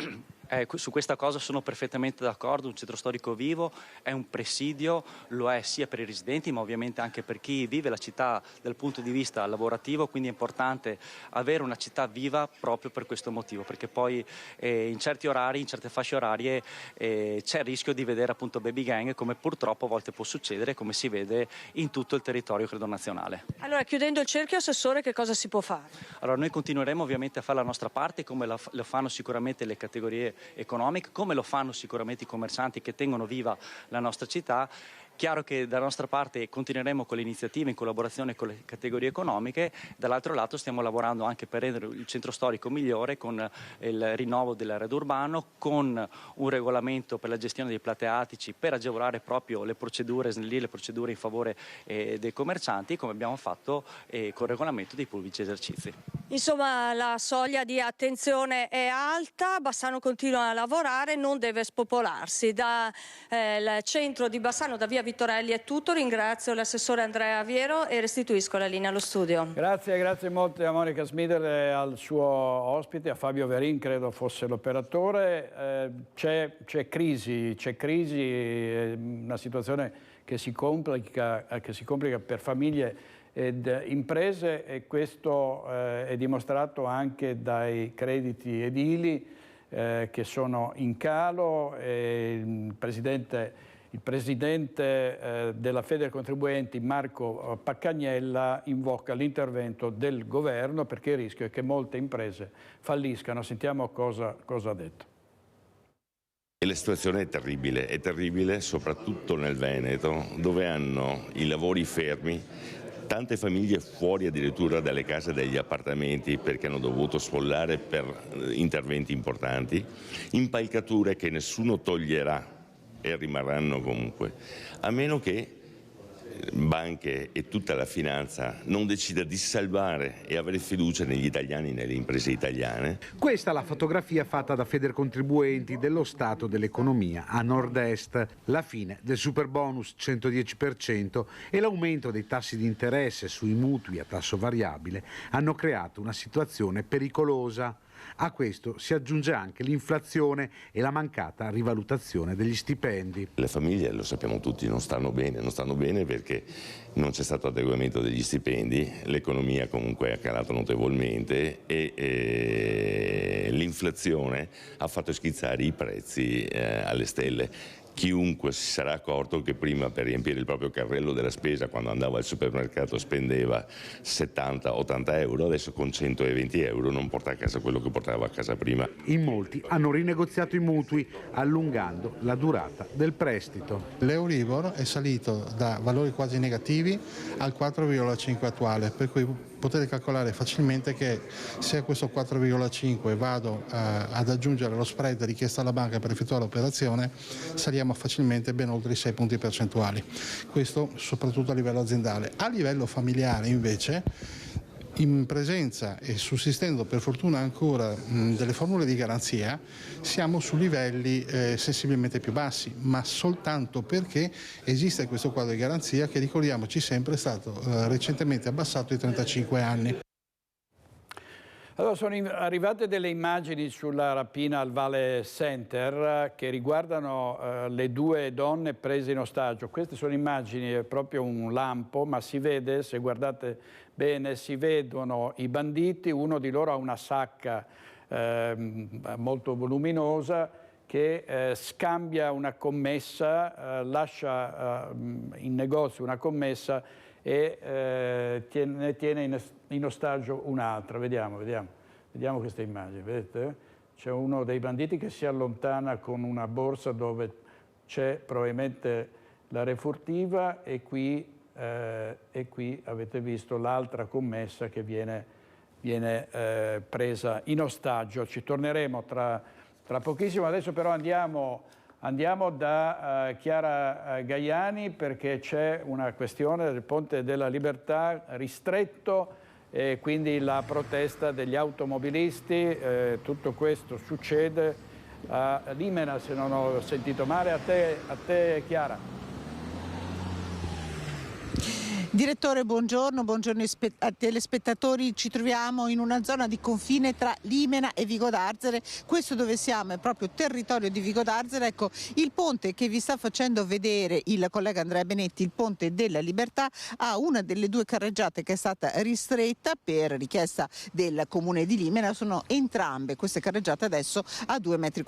Su questa cosa sono perfettamente d'accordo. Un centro storico vivo è un presidio, lo è sia per i residenti ma ovviamente anche per chi vive la città dal punto di vista lavorativo, quindi è importante avere una città viva proprio per questo motivo, perché poi in certi orari, in certe fasce orarie c'è il rischio di vedere appunto baby gang, come purtroppo a volte può succedere, come si vede in tutto il territorio credo nazionale.
Allora, chiudendo il cerchio, Assessore, che cosa si può fare?
Allora, noi continueremo ovviamente a fare la nostra parte, come lo fanno sicuramente le categorie economiche, come lo fanno sicuramente i commercianti che tengono viva la nostra città. Chiaro che dalla nostra parte continueremo con le iniziative in collaborazione con le categorie economiche, dall'altro lato stiamo lavorando anche per rendere il centro storico migliore con il rinnovo dell'arredo urbano, con un regolamento per la gestione dei plateatici per agevolare proprio le procedure, snellire le procedure in favore dei commercianti, come abbiamo fatto con il regolamento dei pubblici esercizi.
Insomma, la soglia di attenzione è alta, Bassano continua a lavorare, non deve spopolarsi. Dal centro di Bassano, da via Vittorelli è tutto, ringrazio l'assessore Andrea Viero e restituisco la linea allo studio.
Grazie molte a Monica Smider e al suo ospite, a Fabio Verin, credo fosse l'operatore. C'è crisi, una situazione che si complica per famiglie ed imprese, e questo è dimostrato anche dai crediti edili che sono in calo. Il presidente della Federcontribuenti, Marco Paccagnella, invoca l'intervento del governo perché il rischio è che molte imprese falliscano. Sentiamo cosa ha detto.
E la situazione è terribile soprattutto nel Veneto, dove hanno i lavori fermi, tante famiglie fuori addirittura dalle case e dagli appartamenti perché hanno dovuto sfollare per interventi importanti, impalcature che nessuno toglierà e rimarranno comunque, a meno che banche e tutta la finanza non decida di salvare e avere fiducia negli italiani e nelle imprese italiane.
Questa è la fotografia fatta da Federcontribuenti dello stato dell'economia a nord-est. La fine del superbonus 110% e l'aumento dei tassi di interesse sui mutui a tasso variabile hanno creato una situazione pericolosa. A questo si aggiunge anche l'inflazione e la mancata rivalutazione degli stipendi.
Le famiglie, lo sappiamo tutti, non stanno bene perché non c'è stato adeguamento degli stipendi, l'economia comunque ha calato notevolmente e l'inflazione ha fatto schizzare i prezzi alle stelle. Chiunque si sarà accorto che prima per riempire il proprio carrello della spesa quando andava al supermercato spendeva 70-80 euro, adesso con 120 euro non porta a casa quello che portava a casa prima.
In molti hanno rinegoziato i mutui allungando la durata del prestito.
L'Euribor è salito da valori quasi negativi al 4,5 attuale, per cui potete calcolare facilmente che se a questo 4,5 vado ad aggiungere lo spread richiesto alla banca per effettuare l'operazione, saliamo facilmente ben oltre i 6 punti percentuali. Questo soprattutto a livello aziendale. A livello familiare invece, in presenza e sussistendo per fortuna ancora delle formule di garanzia, siamo su livelli sensibilmente più bassi, ma soltanto perché esiste questo quadro di garanzia che, ricordiamoci sempre, è stato recentemente abbassato ai 35 anni.
Allora, sono arrivate delle immagini sulla rapina al Vale Center che riguardano le due donne prese in ostaggio. Queste sono immagini, è proprio un lampo, ma si vede, se guardate bene, si vedono i banditi. Uno di loro ha una sacca molto voluminosa che scambia una commessa, lascia in negozio una commessa e ne tiene in ostaggio un'altra. Vediamo questa immagine, vedete? C'è uno dei banditi che si allontana con una borsa dove c'è probabilmente la refurtiva e qui avete visto l'altra commessa che viene presa in ostaggio. Ci torneremo tra pochissimo, adesso però andiamo da Chiara Gaiani perché c'è una questione del Ponte della Libertà ristretto e quindi la protesta degli automobilisti. Tutto questo succede a Limena, se non ho sentito male. A te Chiara.
Direttore, buongiorno ai telespettatori. Ci troviamo in una zona di confine tra Limena e Vigo d'Arzere. Questo dove siamo è proprio territorio di Vigo d'Arzere. Ecco, il ponte che vi sta facendo vedere il collega Andrea Benetti, il Ponte della Libertà, ha una delle due carreggiate che è stata ristretta per richiesta del comune di Limena. Sono entrambe queste carreggiate adesso a 2,40 metri.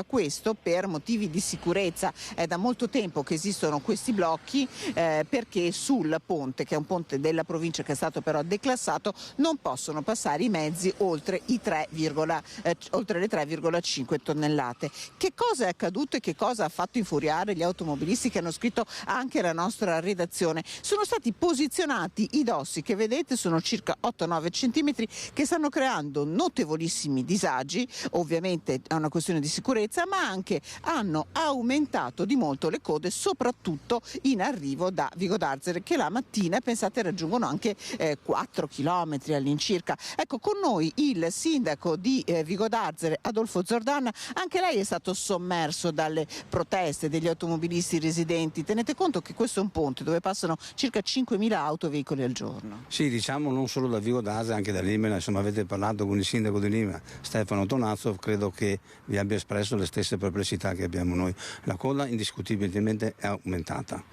Questo per motivi di sicurezza. È da molto tempo che esistono questi blocchi perché sul ponte, che è un ponte della provincia che è stato però declassato, non possono passare i mezzi oltre le 3,5 tonnellate. Che cosa è accaduto e che cosa ha fatto infuriare gli automobilisti che hanno scritto anche la nostra redazione? Sono stati posizionati i dossi che vedete, sono circa 8-9 centimetri, che stanno creando notevolissimi disagi. Ovviamente è una questione di sicurezza, ma anche hanno aumentato di molto le code, soprattutto in arrivo da Vigo d'Arzere, che la mattina pensate raggiungono anche 4 chilometri all'incirca. Ecco, con noi il sindaco di Vigo d'Arzere, Adolfo Zordan. Anche lei è stato sommerso dalle proteste degli automobilisti residenti. Tenete conto che questo è un ponte dove passano circa 5.000 autoveicoli al giorno.
Sì, diciamo non solo da Vigo d'Arzere, anche da Limena. Insomma, avete parlato con il sindaco di Limena, Stefano Tonazzo, credo che vi abbia espresso le stesse perplessità che abbiamo noi. La coda indiscutibilmente è aumentata.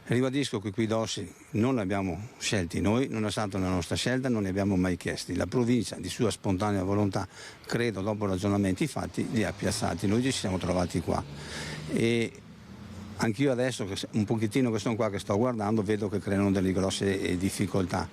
Ribadisco che quei dossi non li abbiamo scelti noi, non è stata una nostra scelta, non li abbiamo mai chiesti. La provincia di sua spontanea volontà, credo dopo ragionamenti fatti, li ha piazzati. Noi ci siamo trovati qua. E anch'io adesso, un pochettino che sono qua, che sto guardando, vedo che creano delle grosse difficoltà.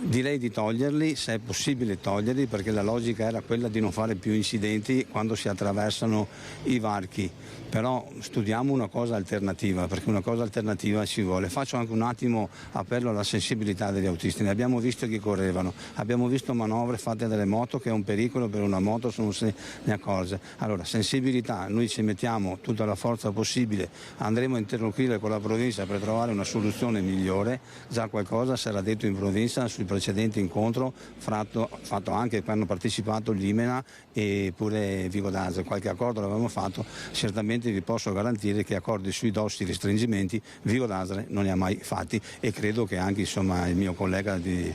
Direi di toglierli, se è possibile toglierli, perché la logica era quella di non fare più incidenti quando si attraversano i varchi. Però studiamo una cosa alternativa, perché una cosa alternativa ci vuole. Faccio anche un attimo appello alla sensibilità degli autisti. Ne abbiamo visto che correvano, abbiamo visto manovre fatte dalle moto, che è un pericolo per una moto se non se ne accorge. Allora, sensibilità, noi ci mettiamo tutta la forza possibile, andremo a interloquire con la provincia per trovare una soluzione migliore. Già qualcosa sarà detto in provincia sul precedente incontro fatto anche che hanno partecipato Limena e pure Vigo d'Arzere. Qualche accordo l'avevamo fatto, certamente vi posso garantire che accordi sui dossi restringimenti Vigo d'Arzere non ne ha mai fatti, e credo che anche il mio collega di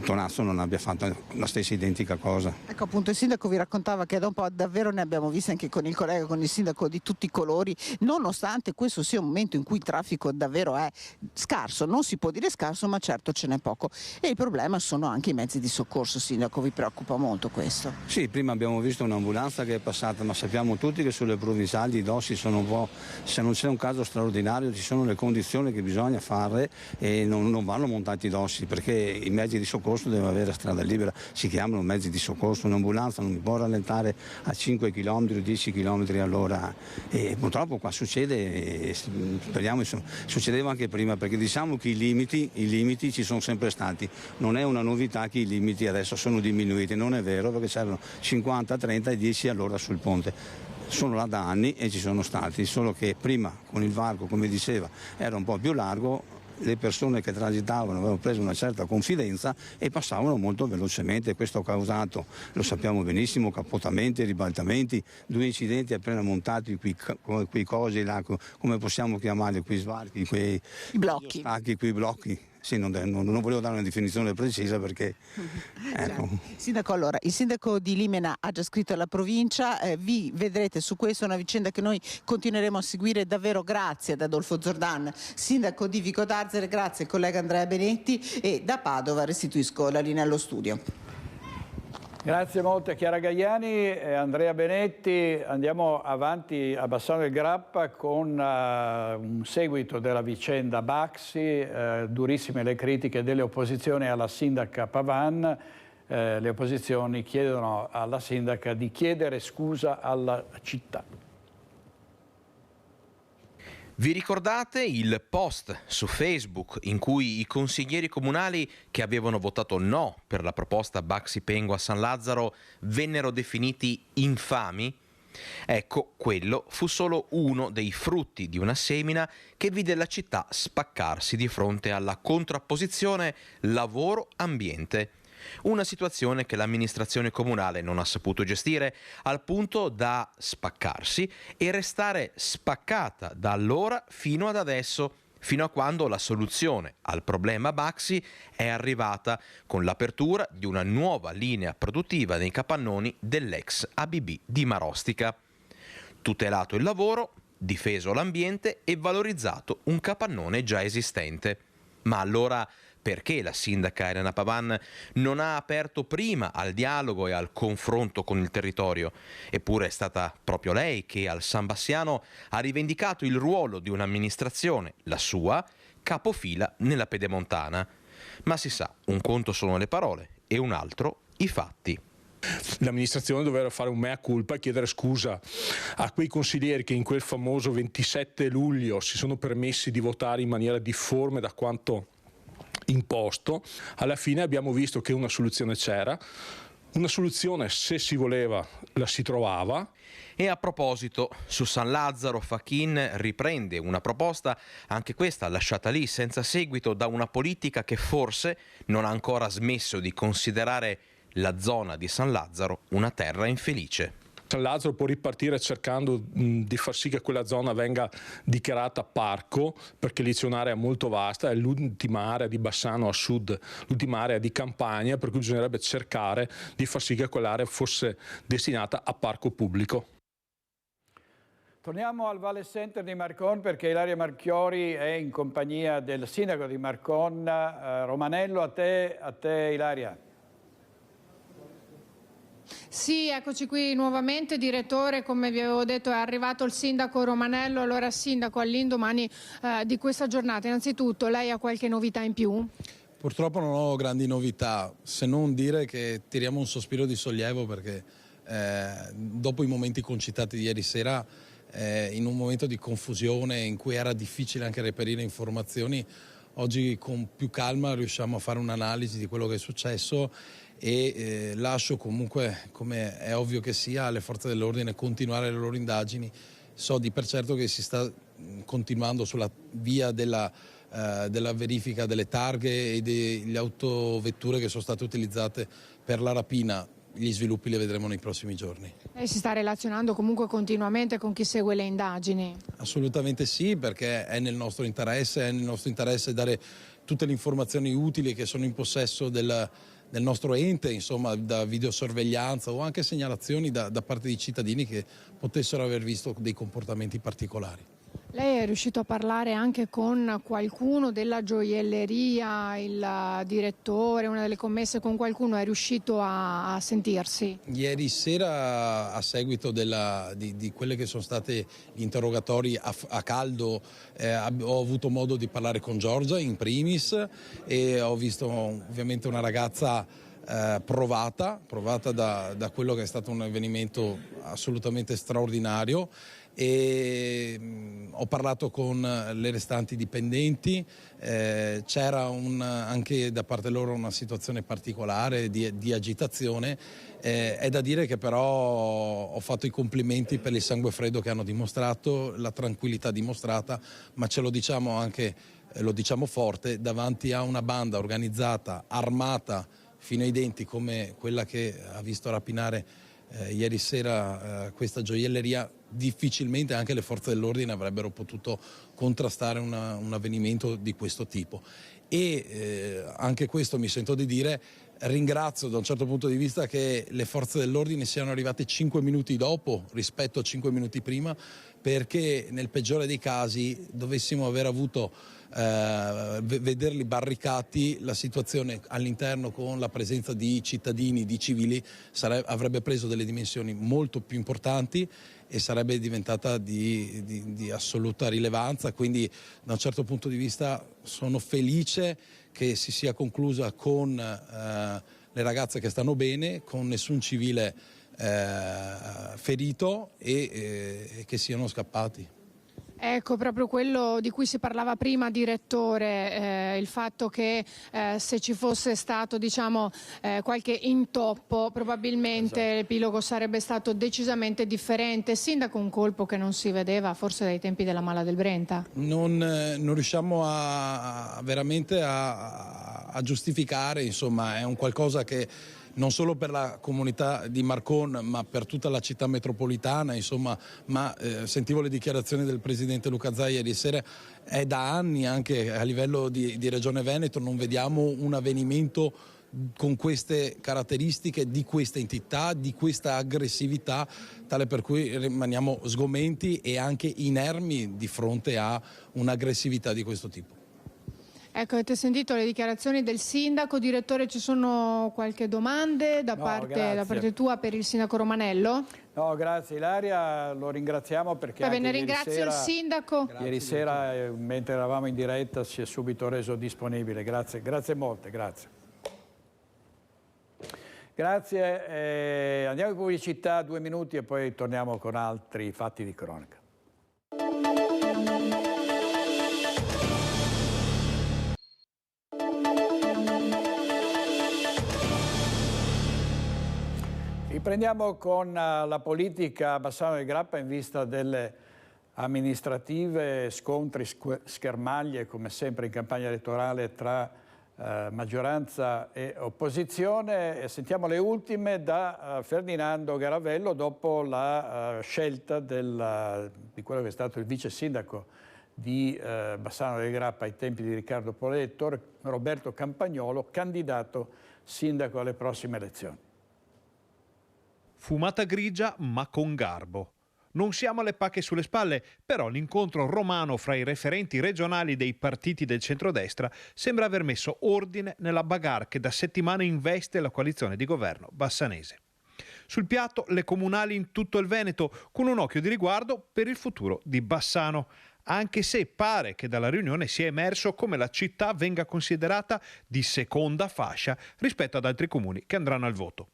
Tonazzo non abbia fatto la stessa identica cosa.
Ecco, appunto, il sindaco vi raccontava che da un po' davvero ne abbiamo viste anche con il collega, con il sindaco di tutti i colori, nonostante questo sia un momento in cui il traffico davvero è scarso. Non si può dire scarso, ma certo ce n'è poco. E il problema sono anche i mezzi di soccorso. Sindaco, vi preoccupa molto questo?
Sì, prima abbiamo visto un'ambulanza che è passata, ma sappiamo tutti che sulle provinciali i dossi sono un po', se non c'è un caso straordinario ci sono le condizioni che bisogna fare e non vanno montati i dossi, perché i mezzi di soccorso devono avere strada libera, si chiamano mezzi di soccorso. Un'ambulanza non mi può rallentare a 5 km o 10 km all'ora, e purtroppo qua succede, e speriamo, insomma, succedeva anche prima, perché diciamo che i limiti ci sono sempre stati, non è una novità che i limiti adesso sono diminuiti, non è vero, perché c'erano 50, 30 e 10 all'ora sul ponte. Sono là da anni e ci sono stati, solo che prima con il varco, come diceva, era un po' più largo, le persone che transitavano avevano preso una certa confidenza e passavano molto velocemente. Questo ha causato, lo sappiamo benissimo, capotamenti, ribaltamenti, 2 incidenti appena montati, quei cosi là, come possiamo chiamarli, quei svarchi, quei blocchi. Quei blocchi. Sì, non volevo dare una definizione precisa perché... Ecco.
Sindaco, allora, il sindaco di Limena ha già scritto alla provincia, vi vedrete su questo, una vicenda che noi continueremo a seguire. Davvero grazie ad Adolfo Zordan, sindaco di Vigo d'Arzere, grazie al collega Andrea Benetti, e da Padova restituisco la linea allo studio.
Grazie molto a Chiara Gaiani e Andrea Benetti. Andiamo avanti a Bassano del Grappa con un seguito della vicenda Baxi, durissime le critiche delle opposizioni alla sindaca Pavan. Le opposizioni chiedono alla sindaca di chiedere scusa alla città.
Vi ricordate il post su Facebook in cui i consiglieri comunali che avevano votato no per la proposta Baxi Pengo a San Lazzaro vennero definiti infami? Ecco, quello fu solo uno dei frutti di una semina che vide la città spaccarsi di fronte alla contrapposizione lavoro-ambiente. Una situazione che l'amministrazione comunale non ha saputo gestire al punto da spaccarsi e restare spaccata da allora fino ad adesso, fino a quando la soluzione al problema Baxi è arrivata con l'apertura di una nuova linea produttiva nei capannoni dell'ex ABB di Marostica. Tutelato il lavoro, difeso l'ambiente e valorizzato un capannone già esistente. Ma allora perché la sindaca Elena Pavan non ha aperto prima al dialogo e al confronto con il territorio? Eppure è stata proprio lei che al San Bassiano ha rivendicato il ruolo di un'amministrazione, la sua, capofila nella Pedemontana. Ma si sa, un conto sono le parole e un altro i fatti.
L'amministrazione doveva fare un mea culpa e chiedere scusa a quei consiglieri che in quel famoso 27 luglio si sono permessi di votare in maniera difforme da quanto imposto. Alla fine abbiamo visto che una soluzione c'era, una soluzione se si voleva la si trovava.
E a proposito, su San Lazzaro Fachin riprende una proposta, anche questa lasciata lì senza seguito da una politica che forse non ha ancora smesso di considerare la zona di San Lazzaro una terra infelice.
San Lazzaro può ripartire cercando di far sì che quella zona venga dichiarata parco, perché lì c'è un'area molto vasta, è l'ultima area di Bassano a sud, l'ultima area di campagna, per cui bisognerebbe cercare di far sì che quell'area fosse destinata a parco pubblico.
Torniamo al Valle Center di Marcon perché Ilaria Marchiori è in compagnia del sindaco di Marcon, Romanello. A te Ilaria.
Sì, eccoci qui nuovamente, direttore. Come vi avevo detto è arrivato il sindaco Romanello. Allora sindaco, all'indomani di questa giornata, innanzitutto lei ha qualche novità in più?
Purtroppo non ho grandi novità, se non dire che tiriamo un sospiro di sollievo perché dopo i momenti concitati di ieri sera, in un momento di confusione in cui era difficile anche reperire informazioni, oggi con più calma riusciamo a fare un'analisi di quello che è successo e lascio comunque, come è ovvio che sia, alle forze dell'ordine continuare le loro indagini. So di per certo che si sta continuando sulla via della verifica delle targhe e delle autovetture che sono state utilizzate per la rapina. Gli sviluppi li vedremo nei prossimi giorni.
Lei si sta relazionando comunque continuamente con chi segue le indagini?
Assolutamente sì, perché è nel nostro interesse dare tutte le informazioni utili che sono in possesso del nostro ente, insomma, da videosorveglianza o anche segnalazioni da parte di cittadini che potessero aver visto dei comportamenti particolari.
Lei è riuscito a parlare anche con qualcuno della gioielleria, il direttore, una delle commesse, con qualcuno è riuscito a sentirsi? Ieri
sera, a seguito di quelle che sono state gli interrogatori a caldo, ho avuto modo di parlare con Giorgia in primis e ho visto ovviamente una ragazza provata da quello che è stato un avvenimento assolutamente straordinario. E ho parlato con le restanti dipendenti, c'era anche da parte loro una situazione particolare di agitazione, è da dire che però ho fatto i complimenti per il sangue freddo che hanno dimostrato, la tranquillità dimostrata, ma ce lo diciamo anche, lo diciamo forte, davanti a una banda organizzata, armata fino ai denti come quella che ha visto rapinare ieri sera questa gioielleria. Difficilmente anche le forze dell'ordine avrebbero potuto contrastare un avvenimento di questo tipo e anche questo mi sento di dire, Ringrazio da un certo punto di vista che le forze dell'ordine siano arrivate 5 minuti dopo rispetto a 5 minuti prima, perché nel peggiore dei casi dovessimo aver avuto vederli barricati, la situazione all'interno con la presenza di cittadini, di civili avrebbe preso delle dimensioni molto più importanti e sarebbe diventata di assoluta rilevanza. Quindi da un certo punto di vista sono felice che si sia conclusa con le ragazze che stanno bene, con nessun civile ferito e che siano scappati.
Ecco, proprio quello di cui si parlava prima, direttore, il fatto che se ci fosse stato, diciamo, qualche intoppo, probabilmente l'epilogo sarebbe stato decisamente differente. Sindaco, un colpo che non si vedeva forse dai tempi della Mala del Brenta?
Non riusciamo veramente a giustificare, insomma, è un qualcosa che non solo per la comunità di Marcon ma per tutta la città metropolitana, insomma, ma sentivo le dichiarazioni del presidente Luca Zaia ieri sera, è da anni anche a livello di Regione Veneto non vediamo un avvenimento con queste caratteristiche, di questa entità, di questa aggressività, tale per cui rimaniamo sgomenti e anche inermi di fronte a un'aggressività di questo tipo.
Ecco, avete sentito le dichiarazioni del sindaco. Direttore, ci sono qualche domande da parte tua per il sindaco Romanello?
No, grazie Ilaria, lo ringraziamo perché
va bene, ringrazio il sindaco.
Ieri sera, mentre eravamo in diretta, si è subito reso disponibile. Grazie molte, grazie. Grazie, andiamo in pubblicità 2 minuti e poi torniamo con altri fatti di cronaca. Riprendiamo con la politica a Bassano del Grappa in vista delle amministrative, scontri, schermaglie come sempre in campagna elettorale tra maggioranza e opposizione. Sentiamo le ultime da Ferdinando Garavello dopo la scelta di quello che è stato il vice sindaco di Bassano del Grappa ai tempi di Riccardo Poletto, Roberto Campagnolo, candidato sindaco alle prossime elezioni.
Fumata grigia ma con garbo. Non siamo alle pacche sulle spalle, però l'incontro romano fra i referenti regionali dei partiti del centrodestra sembra aver messo ordine nella bagarre che da settimane investe la coalizione di governo bassanese. Sul piatto le comunali in tutto il Veneto, con un occhio di riguardo per il futuro di Bassano, anche se pare che dalla riunione sia emerso come la città venga considerata di seconda fascia rispetto ad altri comuni che andranno al voto.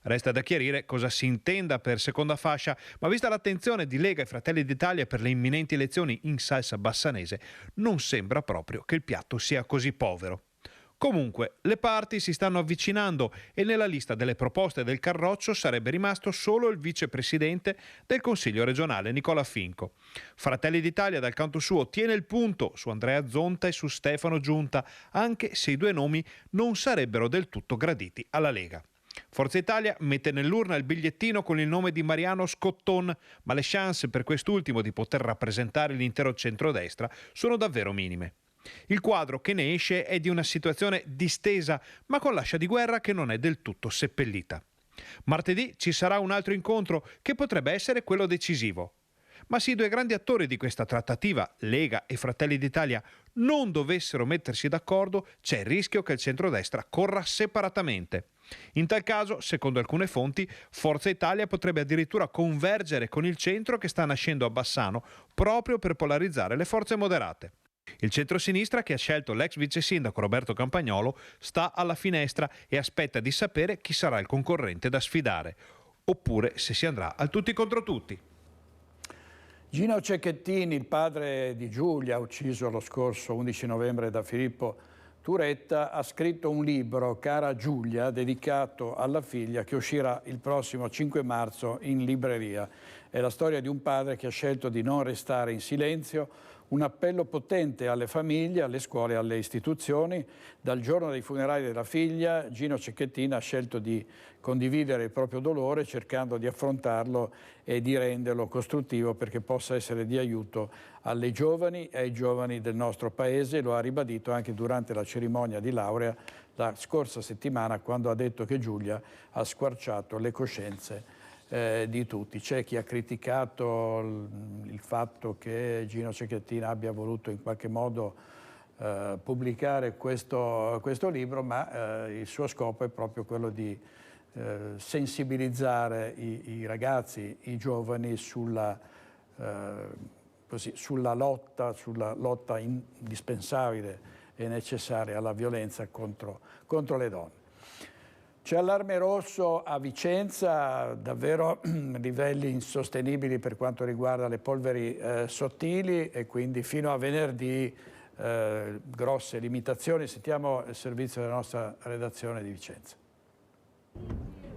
Resta da chiarire cosa si intenda per seconda fascia, ma vista l'attenzione di Lega e Fratelli d'Italia per le imminenti elezioni in salsa bassanese, non sembra proprio che il piatto sia così povero. Comunque, le parti si stanno avvicinando e nella lista delle proposte del Carroccio sarebbe rimasto solo il vicepresidente del Consiglio regionale, Nicola Finco. Fratelli d'Italia, dal canto suo, tiene il punto su Andrea Zonta e su Stefano Giunta, anche se i due nomi non sarebbero del tutto graditi alla Lega. Forza Italia mette nell'urna il bigliettino con il nome di Mariano Scotton, ma le chance per quest'ultimo di poter rappresentare l'intero centrodestra sono davvero minime. Il quadro che ne esce è di una situazione distesa, ma con l'ascia di guerra che non è del tutto seppellita. Martedì ci sarà un altro incontro che potrebbe essere quello decisivo. Ma se i due grandi attori di questa trattativa, Lega e Fratelli d'Italia, non dovessero mettersi d'accordo, c'è il rischio che il centrodestra corra separatamente. In tal caso, secondo alcune fonti, Forza Italia potrebbe addirittura convergere con il centro che sta nascendo a Bassano proprio per polarizzare le forze moderate. Il centrosinistra, che ha scelto l'ex vice sindaco Roberto Campagnolo, sta alla finestra e aspetta di sapere chi sarà il concorrente da sfidare, oppure se si andrà al tutti contro tutti.
Gino Cecchettini, il padre di Giulia, ucciso lo scorso 11 novembre da Filippo Turetta, ha scritto un libro, Cara Giulia, dedicato alla figlia, che uscirà il prossimo 5 marzo in libreria. È la storia di un padre che ha scelto di non restare in silenzio, un appello potente alle famiglie, alle scuole e alle istituzioni. Dal giorno dei funerali della figlia, Gino Cecchettin ha scelto di condividere il proprio dolore cercando di affrontarlo e di renderlo costruttivo perché possa essere di aiuto alle giovani e ai giovani del nostro paese. Lo ha ribadito anche durante la cerimonia di laurea la scorsa settimana, quando ha detto che Giulia ha squarciato le coscienze di tutti. C'è chi ha criticato il fatto che Gino Cecchettin abbia voluto in qualche modo pubblicare questo libro, ma il suo scopo è proprio quello di sensibilizzare i ragazzi, i giovani sulla lotta indispensabile e necessaria alla violenza contro le donne. C'è allarme rosso a Vicenza, davvero livelli insostenibili per quanto riguarda le polveri sottili e quindi fino a venerdì grosse limitazioni. Sentiamo il servizio della nostra redazione di Vicenza.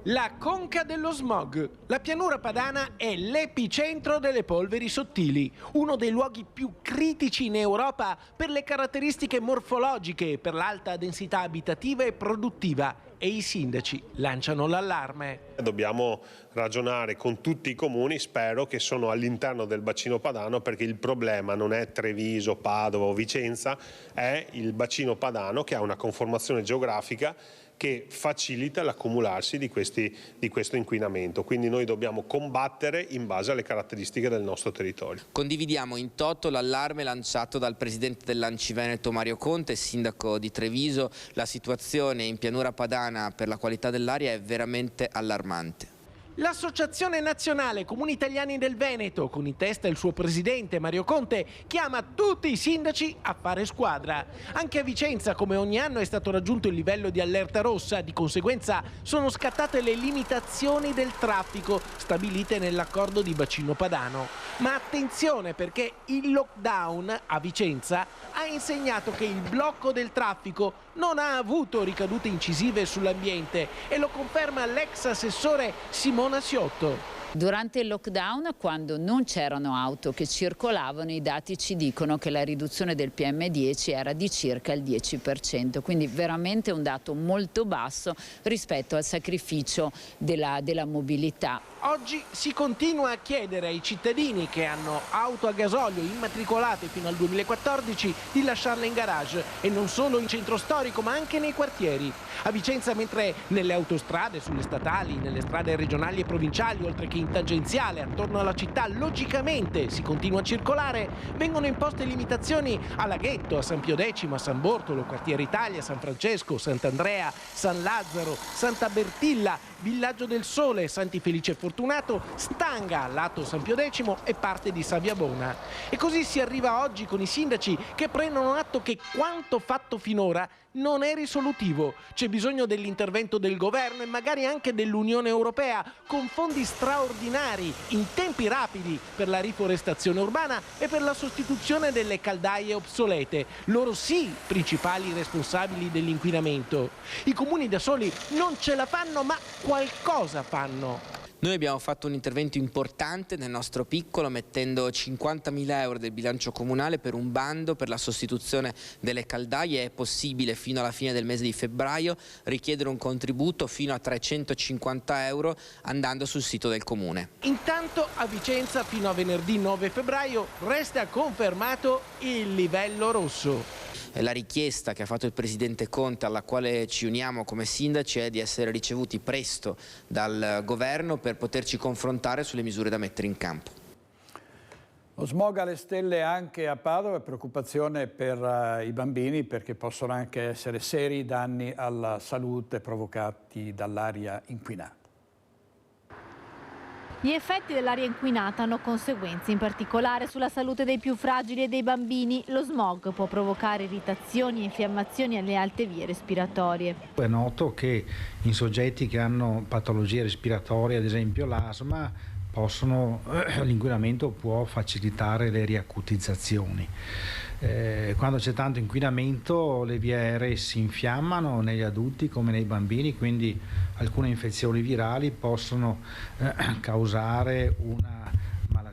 La conca dello smog. La pianura padana è l'epicentro delle polveri sottili, uno dei luoghi più critici in Europa per le caratteristiche morfologiche, per l'alta densità abitativa e produttiva. E i sindaci lanciano l'allarme.
Dobbiamo ragionare con tutti i comuni, spero che sono all'interno del bacino padano, perché il problema non è Treviso, Padova o Vicenza, è il bacino padano che ha una conformazione geografica che facilita l'accumularsi di questo inquinamento. Quindi noi dobbiamo combattere in base alle caratteristiche del nostro territorio.
Condividiamo in toto l'allarme lanciato dal presidente dell'Anci Veneto Mario Conte, sindaco di Treviso. La situazione in pianura padana per la qualità dell'aria è veramente allarmante.
L'Associazione Nazionale Comuni Italiani del Veneto, con in testa il suo presidente Mario Conte, chiama tutti i sindaci a fare squadra. Anche a Vicenza, come ogni anno, è stato raggiunto il livello di allerta rossa, di conseguenza sono scattate le limitazioni del traffico stabilite nell'accordo di bacino padano. Ma attenzione, perché il lockdown a Vicenza ha insegnato che il blocco del traffico non ha avuto ricadute incisive sull'ambiente e lo conferma l'ex assessore Simona Siotto.
Durante il lockdown, quando non c'erano auto che circolavano, i dati ci dicono che la riduzione del PM10 era di circa il 10%, quindi veramente un dato molto basso rispetto al sacrificio della mobilità.
Oggi si continua a chiedere ai cittadini che hanno auto a gasolio immatricolate fino al 2014 di lasciarle in garage, e non solo in centro storico ma anche nei quartieri. A Vicenza, mentre nelle autostrade, sulle statali, nelle strade regionali e provinciali, oltre che in tangenziale attorno alla città logicamente si continua a circolare, vengono imposte limitazioni a Laghetto, a San Pio X, a San Bortolo, Quartiere Italia, San Francesco, Sant'Andrea, San Lazzaro, Santa Bertilla, Villaggio del Sole, Santi Felice e Fortunato, Stanga, lato San Pio X e parte di Saviabona. E così si arriva oggi con i sindaci che prendono atto che quanto fatto finora non è risolutivo. C'è bisogno dell'intervento del governo e magari anche dell'Unione Europea, con fondi straordinari in tempi rapidi per la riforestazione urbana e per la sostituzione delle caldaie obsolete, loro sì principali responsabili dell'inquinamento. I comuni da soli non ce la fanno, ma qualcosa fanno.
Noi abbiamo fatto un intervento importante nel nostro piccolo, mettendo 50.000 euro del bilancio comunale per un bando per la sostituzione delle caldaie. È possibile fino alla fine del mese di febbraio richiedere un contributo fino a 350 euro andando sul sito del comune.
Intanto a Vicenza fino a venerdì 9 febbraio resta confermato il livello rosso.
La richiesta che ha fatto il presidente Conte, alla quale ci uniamo come sindaci, è di essere ricevuti presto dal governo per poterci confrontare sulle misure da mettere in campo.
Lo smog alle stelle anche a Padova, preoccupazione per i bambini perché possono anche essere seri danni alla salute provocati dall'aria inquinata.
Gli effetti dell'aria inquinata hanno conseguenze in particolare sulla salute dei più fragili e dei bambini. Lo smog può provocare irritazioni e infiammazioni alle alte vie respiratorie.
È noto che in soggetti che hanno patologie respiratorie, ad esempio l'asma, l'inquinamento può facilitare le riacutizzazioni. Quando c'è tanto inquinamento le vie aeree si infiammano negli adulti come nei bambini, quindi alcune infezioni virali possono causare una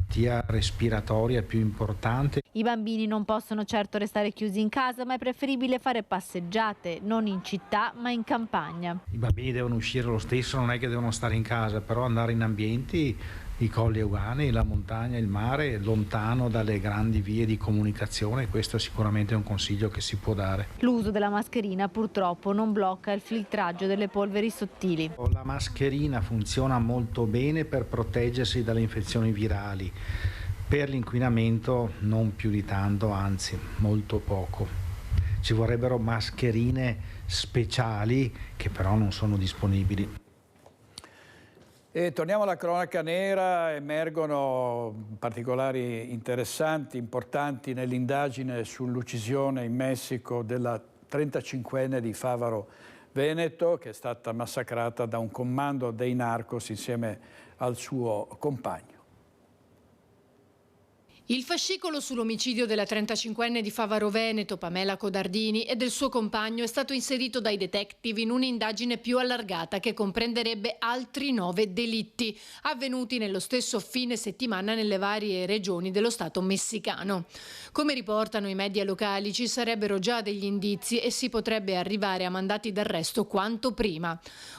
malattia respiratoria più importante.
I bambini non possono certo restare chiusi in casa, ma è preferibile fare passeggiate, non in città ma in campagna.
I bambini devono uscire lo stesso, non è che devono stare in casa, però andare in ambienti, i colli euganei, la montagna, il mare, lontano dalle grandi vie di comunicazione, questo è sicuramente un consiglio che si può dare.
L'uso della mascherina purtroppo non blocca il filtraggio delle polveri sottili.
La mascherina funziona molto bene per proteggersi dalle infezioni virali, per l'inquinamento non più di tanto, anzi molto poco. Ci vorrebbero mascherine speciali che però non sono disponibili.
E torniamo alla cronaca nera, emergono particolari interessanti, importanti nell'indagine sull'uccisione in Messico della 35enne di Favaro Veneto, che è stata massacrata da un commando dei narcos insieme al suo compagno.
Il fascicolo sull'omicidio della 35enne di Favaro Veneto, Pamela Codardini, e del suo compagno è stato inserito dai detective in un'indagine più allargata che comprenderebbe altri 9 delitti avvenuti nello stesso fine settimana nelle varie regioni dello Stato messicano. Come riportano i media locali, ci sarebbero già degli indizi e si potrebbe arrivare a mandati d'arresto quanto prima.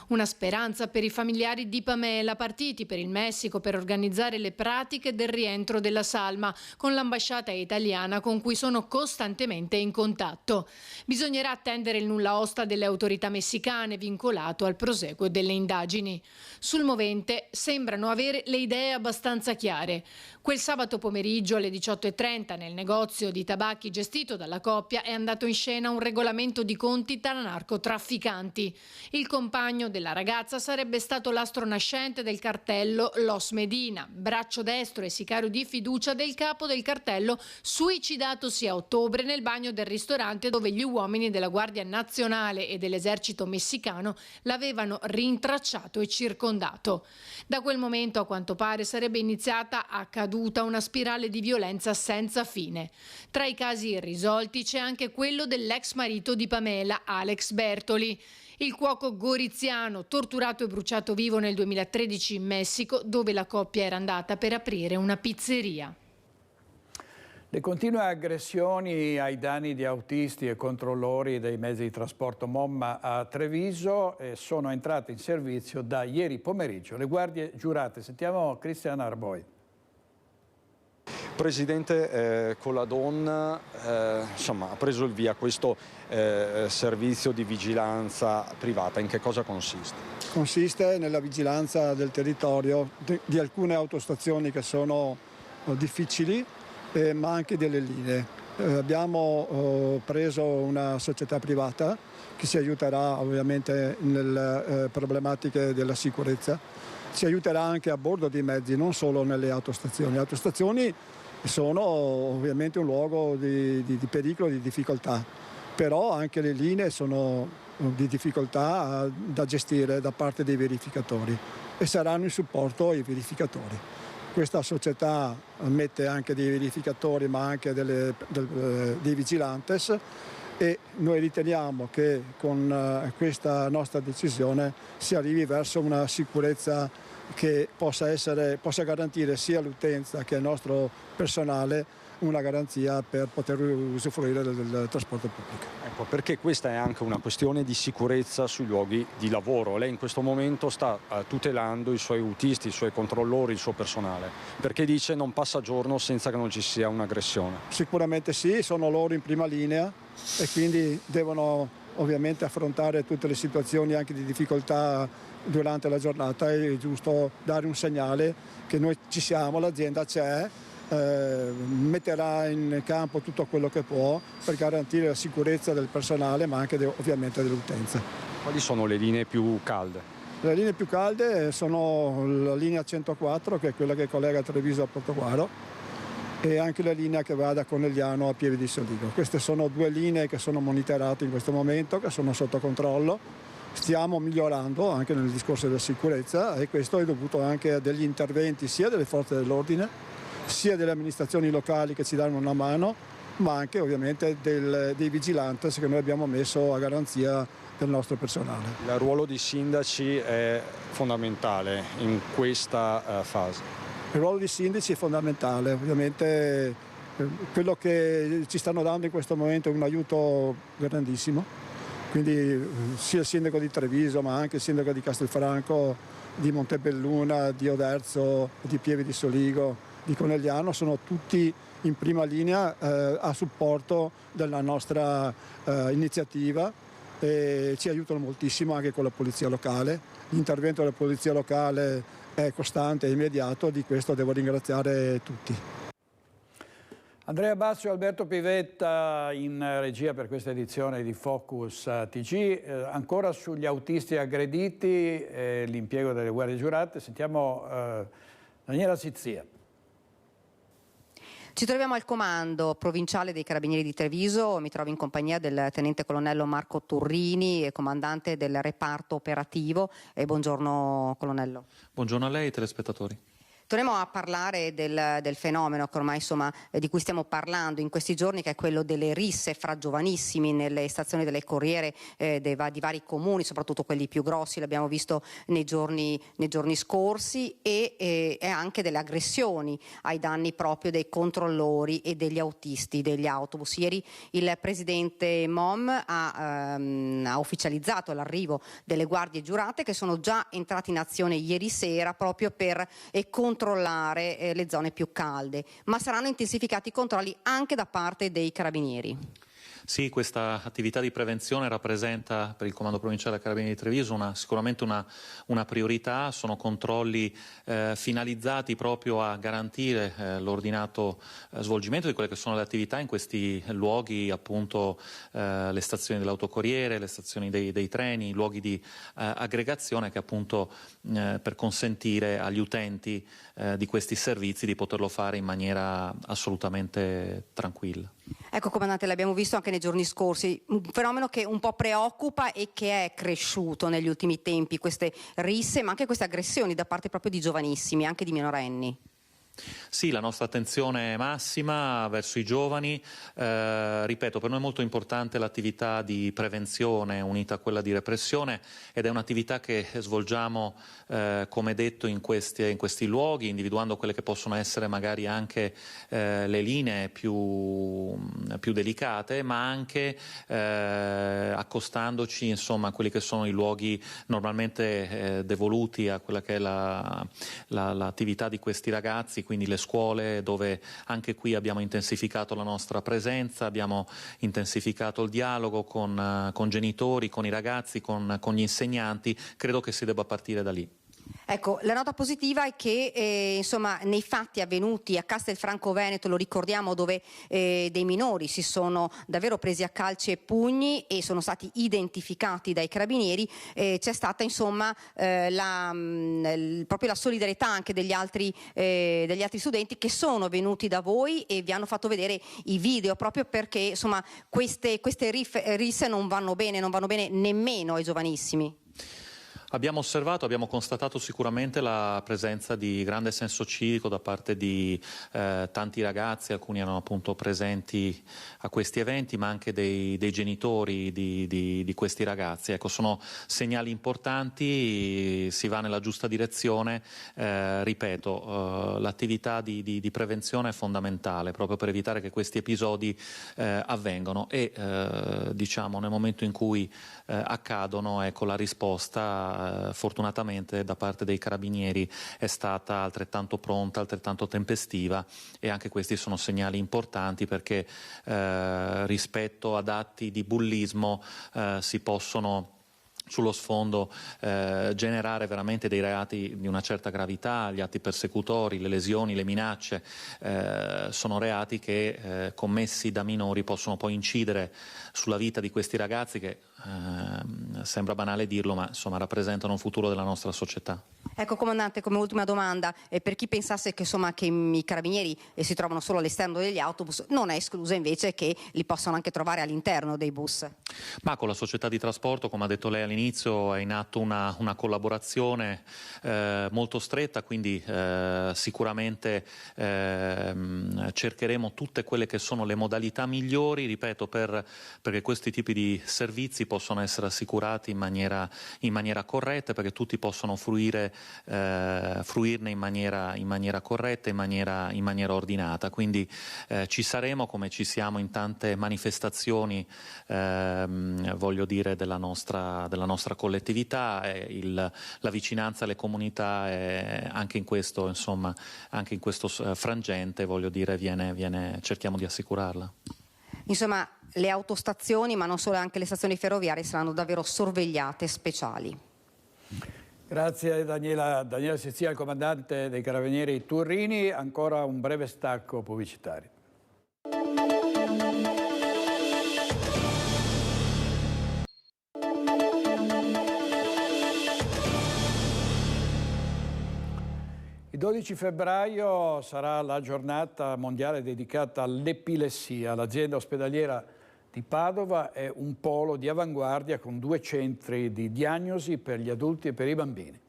Una speranza per i familiari di Pamela, partiti per il Messico per organizzare le pratiche del rientro della salma, con l'ambasciata italiana con cui sono costantemente in contatto. Bisognerà attendere il nulla osta delle autorità messicane vincolato al proseguo delle indagini. Sul movente sembrano avere le idee abbastanza chiare. Quel sabato pomeriggio alle 18:30 nel negozio di tabacchi gestito dalla coppia è andato in scena un regolamento di conti tra narcotrafficanti. Il compagno della ragazza sarebbe stato l'astro nascente del cartello Los Medina, braccio destro e sicario di fiducia del capo del cartello, suicidatosi a ottobre nel bagno del ristorante dove gli uomini della Guardia Nazionale e dell'esercito messicano l'avevano rintracciato e circondato. Da quel momento, a quanto pare, sarebbe iniziata a caduta una spirale di violenza senza fine. Tra i casi irrisolti c'è anche quello dell'ex marito di Pamela, Alex Bertoli. Il cuoco goriziano, torturato e bruciato vivo nel 2013 in Messico, dove la coppia era andata per aprire una pizzeria.
Le continue aggressioni ai danni di autisti e controllori dei mezzi di trasporto MOMMA a Treviso sono entrate in servizio da ieri pomeriggio le guardie giurate. Sentiamo Cristian Arboi.
Presidente Coladon ha preso il via questo servizio di vigilanza privata. In che cosa consiste?
Consiste nella vigilanza del territorio di alcune autostazioni che sono difficili, ma anche delle linee. Abbiamo preso una società privata che ci aiuterà ovviamente nelle problematiche della sicurezza, ci aiuterà anche a bordo dei mezzi, non solo nelle autostazioni. Le autostazioni sono ovviamente un luogo di pericolo, di difficoltà, però anche le linee sono di difficoltà da gestire da parte dei verificatori e saranno in supporto ai verificatori. Questa società mette anche dei verificatori ma anche dei vigilantes e noi riteniamo che con questa nostra decisione si arrivi verso una sicurezza che possa garantire sia all'utenza che al nostro personale una garanzia per poter usufruire del trasporto pubblico.
Ecco, perché questa è anche una questione di sicurezza sui luoghi di lavoro. Lei in questo momento sta tutelando i suoi autisti, i suoi controllori, il suo personale, perché dice non passa giorno senza che non ci sia un'aggressione.
Sicuramente sì, sono loro in prima linea e quindi devono ovviamente affrontare tutte le situazioni anche di difficoltà durante la giornata. È giusto dare un segnale che noi ci siamo, l'azienda c'è, metterà in campo tutto quello che può per garantire la sicurezza del personale ma anche ovviamente dell'utenza.
Quali sono le linee più calde?
Le linee più calde sono la linea 104 che è quella che collega Treviso a Portogruaro e anche la linea che va da Conegliano a Pieve di Soligo. Queste sono due linee che sono monitorate in questo momento, che sono sotto controllo. Stiamo migliorando anche nel discorso della sicurezza e questo è dovuto anche a degli interventi sia delle forze dell'ordine sia delle amministrazioni locali che ci danno una mano, ma anche ovviamente dei vigilantes che noi abbiamo messo a garanzia del nostro personale.
Il ruolo dei sindaci è fondamentale in questa fase.
Il ruolo dei sindaci è fondamentale, ovviamente quello che ci stanno dando in questo momento è un aiuto grandissimo, quindi sia il sindaco di Treviso ma anche il sindaco di Castelfranco, di Montebelluna, di Oderzo, di Pieve di Soligo, di Conegliano, sono tutti in prima linea a supporto della nostra iniziativa e ci aiutano moltissimo anche con la polizia locale. L'intervento della polizia locale è costante e immediato, di questo devo ringraziare tutti.
Andrea Bassio e Alberto Pivetta in regia per questa edizione di Focus TG. Ancora sugli autisti aggrediti, l'impiego delle guardie giurate, sentiamo Daniela Sizzia.
Ci troviamo al comando provinciale dei Carabinieri di Treviso, mi trovo in compagnia del tenente colonnello Marco Turrini, comandante del reparto operativo. Buongiorno colonnello.
Buongiorno a lei, telespettatori.
Torniamo a parlare del fenomeno che ormai insomma, di cui stiamo parlando in questi giorni, che è quello delle risse fra giovanissimi nelle stazioni delle corriere di vari comuni, soprattutto quelli più grossi, l'abbiamo visto nei giorni scorsi, e anche delle aggressioni ai danni proprio dei controllori e degli autisti degli autobus. Ieri il presidente MOM ha ufficializzato l'arrivo delle guardie giurate che sono già entrate in azione ieri sera proprio per controllare le zone più calde, ma saranno intensificati i controlli anche da parte dei carabinieri.
Sì, questa attività di prevenzione rappresenta per il Comando Provinciale dei Carabinieri di Treviso sicuramente una priorità. Sono controlli finalizzati proprio a garantire l'ordinato svolgimento di quelle che sono le attività in questi luoghi, appunto le stazioni dell'autocorriere, le stazioni dei treni, i luoghi di aggregazione, che appunto per consentire agli utenti di questi servizi di poterlo fare in maniera assolutamente tranquilla.
Ecco, comandante, l'abbiamo visto anche nei giorni scorsi, un fenomeno che un po' preoccupa e che è cresciuto negli ultimi tempi, queste risse ma anche queste aggressioni da parte proprio di giovanissimi, anche di minorenni.
Sì, la nostra attenzione è massima verso i giovani. Ripeto, per noi è molto importante l'attività di prevenzione unita a quella di repressione, ed è un'attività che svolgiamo, come detto, in questi luoghi, individuando quelle che possono essere magari anche le linee più delicate, ma anche accostandoci insomma a quelli che sono i luoghi normalmente devoluti a quella che è l'attività di questi ragazzi, quindi le scuole, dove anche qui abbiamo intensificato la nostra presenza, abbiamo intensificato il dialogo con genitori, con i ragazzi, con gli insegnanti. Credo che si debba partire da lì.
Ecco, la nota positiva è che insomma, nei fatti avvenuti a Castelfranco Veneto, lo ricordiamo, dove dei minori si sono davvero presi a calci e pugni e sono stati identificati dai carabinieri, c'è stata insomma proprio la solidarietà anche degli altri studenti che sono venuti da voi e vi hanno fatto vedere i video, proprio perché insomma queste risse non vanno bene nemmeno ai giovanissimi.
Abbiamo osservato, abbiamo constatato sicuramente la presenza di grande senso civico da parte di tanti ragazzi, alcuni erano appunto presenti a questi eventi, ma anche dei genitori di questi ragazzi. Ecco, sono segnali importanti, si va nella giusta direzione. Ripeto, l'attività di prevenzione è fondamentale proprio per evitare che questi episodi avvengano e diciamo nel momento in cui accadono, ecco, la risposta fortunatamente da parte dei carabinieri è stata altrettanto pronta, altrettanto tempestiva, e anche questi sono segnali importanti perché rispetto ad atti di bullismo si possono sullo sfondo generare veramente dei reati di una certa gravità. Gli atti persecutori, le lesioni, le minacce sono reati che commessi da minori possono poi incidere sulla vita di questi ragazzi che sembra banale dirlo, ma insomma rappresentano il futuro della nostra società.
Ecco, comandante, come ultima domanda, per chi pensasse che i carabinieri si trovano solo all'esterno degli autobus, non è escluso invece che li possano anche trovare all'interno dei bus?
Ma con la società di trasporto, come ha detto lei all'inizio, è in atto una collaborazione molto stretta, quindi sicuramente cercheremo tutte quelle che sono le modalità migliori, ripeto, perché questi tipi di servizi possono essere assicurati in maniera corretta, perché tutti possano fruire fruirne in maniera corretta, in maniera ordinata. Quindi ci saremo, come ci siamo in tante manifestazioni, voglio dire, della nostra collettività, la vicinanza alle comunità, anche in questo, insomma, anche in questo frangente, voglio dire, cerchiamo di assicurarla.
Insomma, le autostazioni, ma non solo, anche le stazioni ferroviarie saranno davvero sorvegliate speciali.
Grazie Daniela Sezzia, il comandante dei Carabinieri Turrini. Ancora un breve stacco pubblicitario. Il 12 febbraio sarà la giornata mondiale dedicata all'epilessia. L'azienda ospedaliera di Padova è un polo di avanguardia con 2 centri di diagnosi per gli adulti e per i bambini.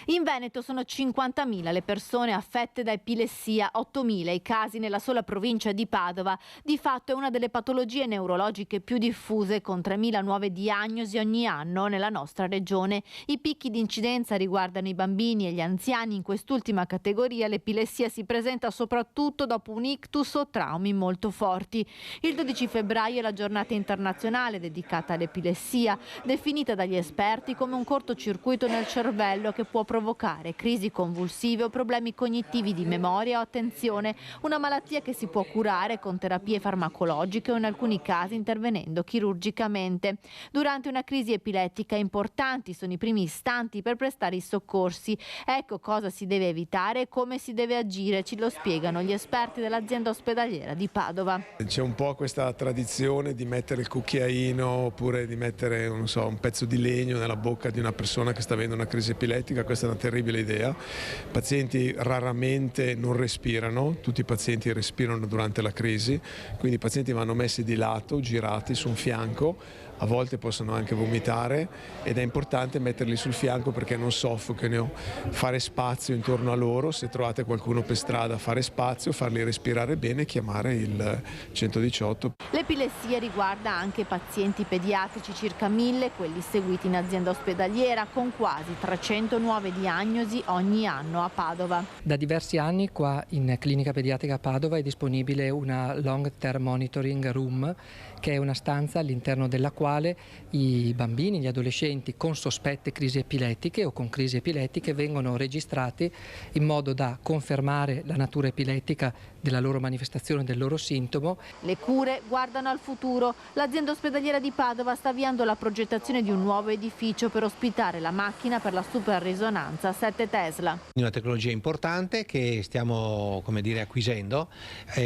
In Veneto sono 50.000 le persone affette da epilessia, 8.000 i casi nella sola provincia di Padova. Di fatto è una delle patologie neurologiche più diffuse, con 3.000 nuove diagnosi ogni anno nella nostra regione. I picchi di incidenza riguardano i bambini e gli anziani. In quest'ultima categoria l'epilessia si presenta soprattutto dopo un ictus o traumi molto forti. Il 12 febbraio è la giornata internazionale dedicata all'epilessia, definita dagli esperti come un cortocircuito nel cervello che può provocare crisi convulsive o problemi cognitivi di memoria o attenzione, una malattia che si può curare con terapie farmacologiche o in alcuni casi intervenendo chirurgicamente. Durante una crisi epilettica importanti sono i primi istanti per prestare i soccorsi. Ecco cosa si deve evitare e come si deve agire, ci lo spiegano gli esperti dell'azienda ospedaliera di Padova.
C'è un po' questa tradizione di mettere il cucchiaino oppure di mettere, non so, un pezzo di legno nella bocca di una persona che sta avendo una crisi epilettica. Questa è una terribile idea. I pazienti raramente non respirano, tutti i pazienti respirano durante la crisi, quindi i pazienti vanno messi di lato, girati su un fianco, a volte possono anche vomitare ed è importante metterli sul fianco perché non soffochino, fare spazio intorno a loro, se trovate qualcuno per strada fare spazio, farli respirare bene, chiamare il 118.
L'epilessia riguarda anche pazienti pediatrici, circa 1.000, quelli seguiti in azienda ospedaliera, con quasi 300 nuove diagnosi ogni anno a Padova.
Da diversi anni qua in Clinica Pediatrica Padova è disponibile una Long Term Monitoring Room, che è una stanza all'interno della quale i bambini, gli adolescenti con sospette crisi epilettiche o con crisi epilettiche vengono registrati in modo da confermare la natura epilettica della loro manifestazione, del loro sintomo.
Le cure guardano al futuro. L'azienda ospedaliera di Padova sta avviando la progettazione di un nuovo edificio per ospitare la macchina per la superrisonanza 7 Tesla.
Una tecnologia importante che stiamo, acquisendo,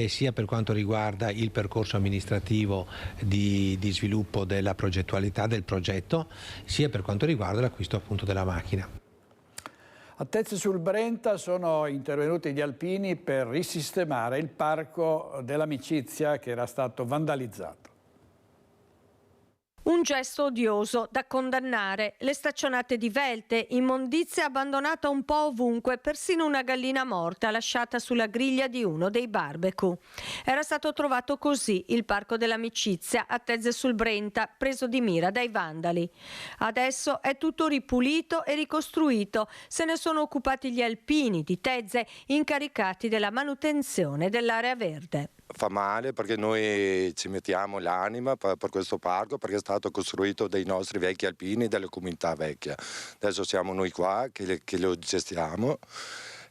sia per quanto riguarda il percorso amministrativo di sviluppo della progettualità del progetto, sia per quanto riguarda l'acquisto appunto della macchina.
A Tezze sul Brenta sono intervenuti gli alpini per risistemare il parco dell'Amicizia che era stato vandalizzato.
Un gesto odioso da condannare. Le staccionate di Velte, immondizia abbandonata un po' ovunque, persino una gallina morta lasciata sulla griglia di uno dei barbecue. Era stato trovato così il Parco dell'Amicizia a Tezze sul Brenta, preso di mira dai vandali. Adesso è tutto ripulito e ricostruito. Se ne sono occupati gli alpini di Tezze, incaricati della manutenzione dell'area verde.
Fa male perché noi ci mettiamo l'anima per questo parco, perché è stato costruito dai nostri vecchi alpini, delle comunità vecchie. Adesso siamo noi qua che lo gestiamo.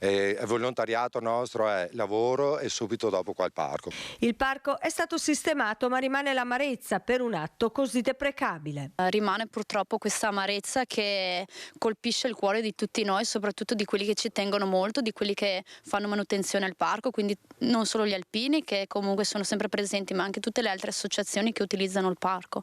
Il volontariato nostro è lavoro e subito dopo qua il parco.
Il parco è stato sistemato, ma rimane l'amarezza per un atto così deprecabile.
Rimane purtroppo questa amarezza che colpisce il cuore di tutti noi, soprattutto di quelli che ci tengono molto, di quelli che fanno manutenzione al parco, quindi non solo gli alpini che comunque sono sempre presenti, ma anche tutte le altre associazioni che utilizzano il parco.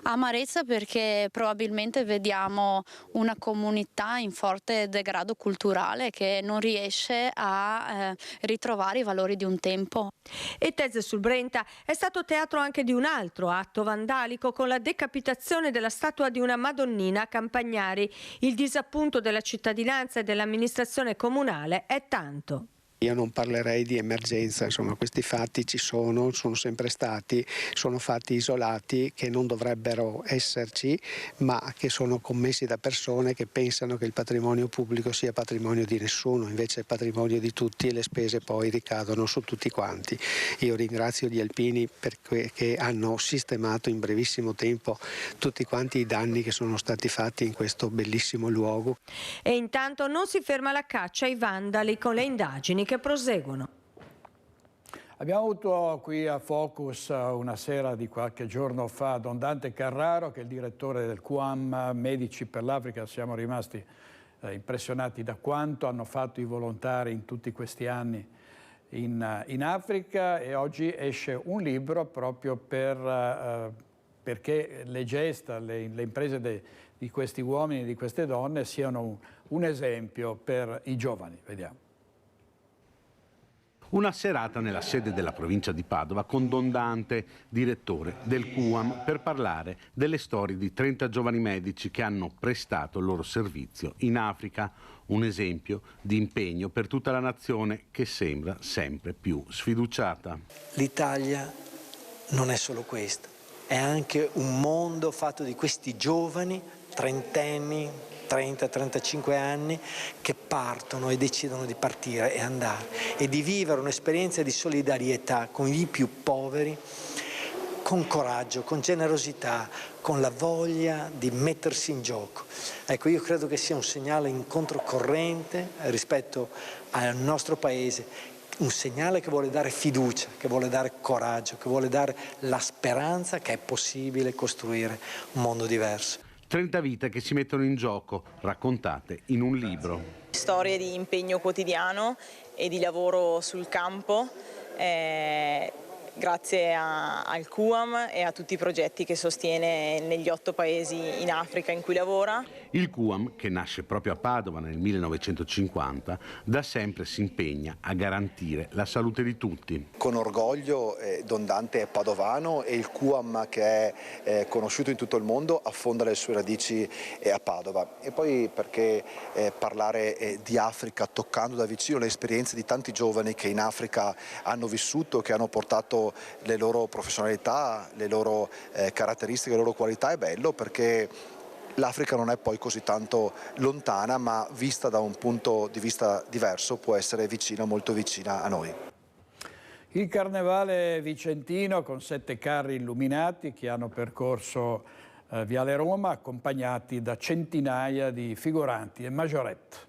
Amarezza perché probabilmente vediamo una comunità in forte degrado culturale che non riesce a ritrovare i valori di un tempo.
E Tezze sul Brenta è stato teatro anche di un altro atto vandalico con la decapitazione della statua di una Madonnina a Campagnari. Il disappunto della cittadinanza e dell'amministrazione comunale è tanto.
Io non parlerei di emergenza, insomma questi fatti ci sono sempre stati, sono fatti isolati che non dovrebbero esserci, ma che sono commessi da persone che pensano che il patrimonio pubblico sia patrimonio di nessuno, invece è patrimonio di tutti e le spese poi ricadono su tutti quanti. Io ringrazio gli alpini perché hanno sistemato in brevissimo tempo tutti quanti i danni che sono stati fatti in questo bellissimo luogo.
E intanto non si ferma la caccia ai vandali con le indagini che proseguono.
Abbiamo avuto qui a Focus una sera di qualche giorno fa Don Dante Carraro, che è il direttore del QAM Medici per l'Africa. Siamo rimasti impressionati da quanto hanno fatto i volontari in tutti questi anni in Africa, e oggi esce un libro proprio perché le gesta, le imprese di questi uomini e di queste donne siano un esempio per i giovani. Vediamo.
Una serata nella sede della provincia di Padova con Don Dante, direttore del QAM, per parlare delle storie di 30 giovani medici che hanno prestato il loro servizio in Africa, un esempio di impegno per tutta la nazione che sembra sempre più sfiduciata.
L'Italia non è solo questo, è anche un mondo fatto di questi giovani, trentenni, 30-35 anni, che partono e decidono di partire e andare e di vivere un'esperienza di solidarietà con i più poveri, con coraggio, con generosità, con la voglia di mettersi in gioco. Ecco, io credo che sia un segnale in controcorrente rispetto al nostro paese, un segnale che vuole dare fiducia, che vuole dare coraggio, che vuole dare la speranza che è possibile costruire un mondo diverso.
30 vite che si mettono in gioco, raccontate in un libro.
Storie di impegno quotidiano e di lavoro sul campo, grazie al QAM e a tutti i progetti che sostiene negli 8 paesi in Africa in cui lavora.
Il QAM, che nasce proprio a Padova nel 1950, da sempre si impegna a garantire la salute di tutti.
Con orgoglio Don Dante è padovano e il QAM, che è conosciuto in tutto il mondo, affonda le sue radici a Padova. E poi perché parlare di Africa toccando da vicino le esperienze di tanti giovani che in Africa hanno vissuto, che hanno portato le loro professionalità, le loro caratteristiche, le loro qualità, è bello perché l'Africa non è poi così tanto lontana, ma vista da un punto di vista diverso può essere vicina, molto vicina a noi.
Il Carnevale vicentino con 7 carri illuminati che hanno percorso Viale Roma, accompagnati da centinaia di figuranti e majorette.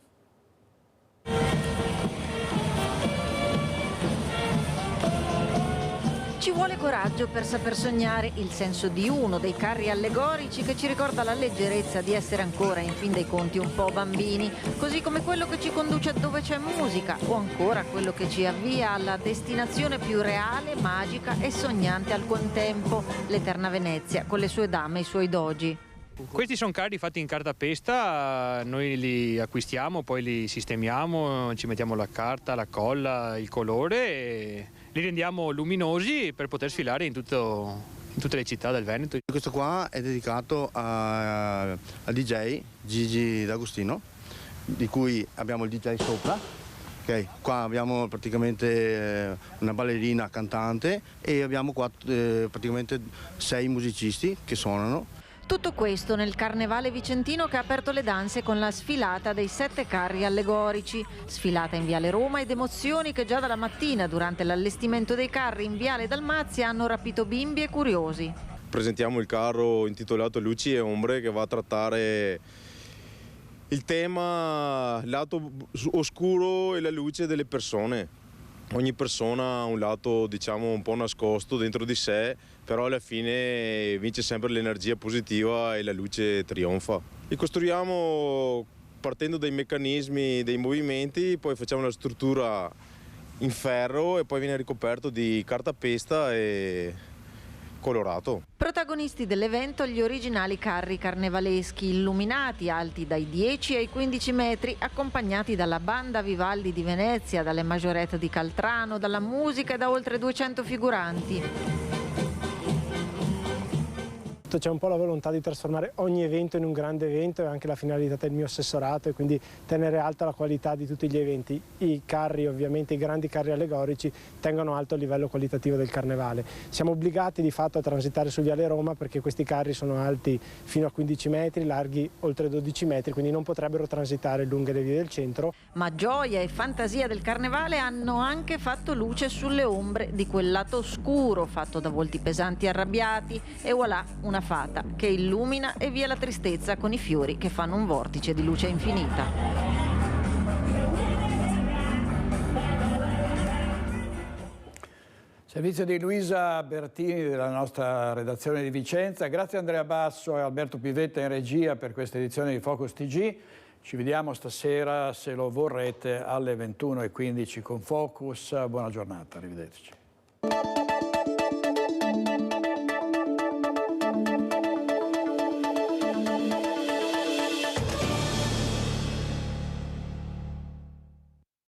Ci vuole coraggio per saper sognare, il senso di uno dei carri allegorici che ci ricorda la leggerezza di essere ancora in fin dei conti un po' bambini, così come quello che ci conduce dove c'è musica o ancora quello che ci avvia alla destinazione più reale, magica e sognante al contempo, l'eterna Venezia con le sue dame e i suoi dogi.
Questi sono carri fatti in cartapesta, noi li acquistiamo, poi li sistemiamo, ci mettiamo la carta, la colla, il colore e li rendiamo luminosi per poter sfilare in tutte le città del Veneto.
Questo qua è dedicato al DJ Gigi D'Agostino, di cui abbiamo il DJ sopra. Okay. Qua abbiamo praticamente una ballerina cantante e abbiamo praticamente 6 musicisti che suonano.
Tutto questo nel Carnevale vicentino che ha aperto le danze con la sfilata dei 7 carri allegorici. Sfilata in Viale Roma ed emozioni che già dalla mattina durante l'allestimento dei carri in Viale Dalmazia hanno rapito bimbi e curiosi.
Presentiamo il carro intitolato Luci e Ombre, che va a trattare il tema lato oscuro e la luce delle persone. Ogni persona ha un lato, diciamo, un po' nascosto dentro di sé, però alla fine vince sempre l'energia positiva e la luce trionfa. Li costruiamo partendo dai meccanismi, dei movimenti, poi facciamo la struttura in ferro e poi viene ricoperto di cartapesta e colorato.
Protagonisti dell'evento gli originali carri carnevaleschi illuminati alti dai 10 ai 15 metri, accompagnati dalla banda Vivaldi di Venezia, dalle majorette di Caltrano, dalla musica e da oltre 200 figuranti.
C'è un po' la volontà di trasformare ogni evento in un grande evento, è anche la finalità del mio assessorato, e quindi tenere alta la qualità di tutti gli eventi. I carri, ovviamente i grandi carri allegorici, tengono alto il livello qualitativo del carnevale. Siamo obbligati di fatto a transitare su Viale Roma perché questi carri sono alti fino a 15 metri, larghi oltre 12 metri, quindi non potrebbero transitare lungo le vie del centro.
Ma gioia e fantasia del carnevale hanno anche fatto luce sulle ombre di quel lato oscuro fatto da volti pesanti e arrabbiati, e voilà una fata che illumina e via la tristezza con i fiori che fanno un vortice di luce infinita.
Servizio di Luisa Bertini della nostra redazione di Vicenza. Grazie a Andrea Basso e Alberto Pivetta in regia per questa edizione di Focus TG. Ci vediamo stasera, se lo vorrete, alle 21:15 con Focus. Buona giornata, arrivederci.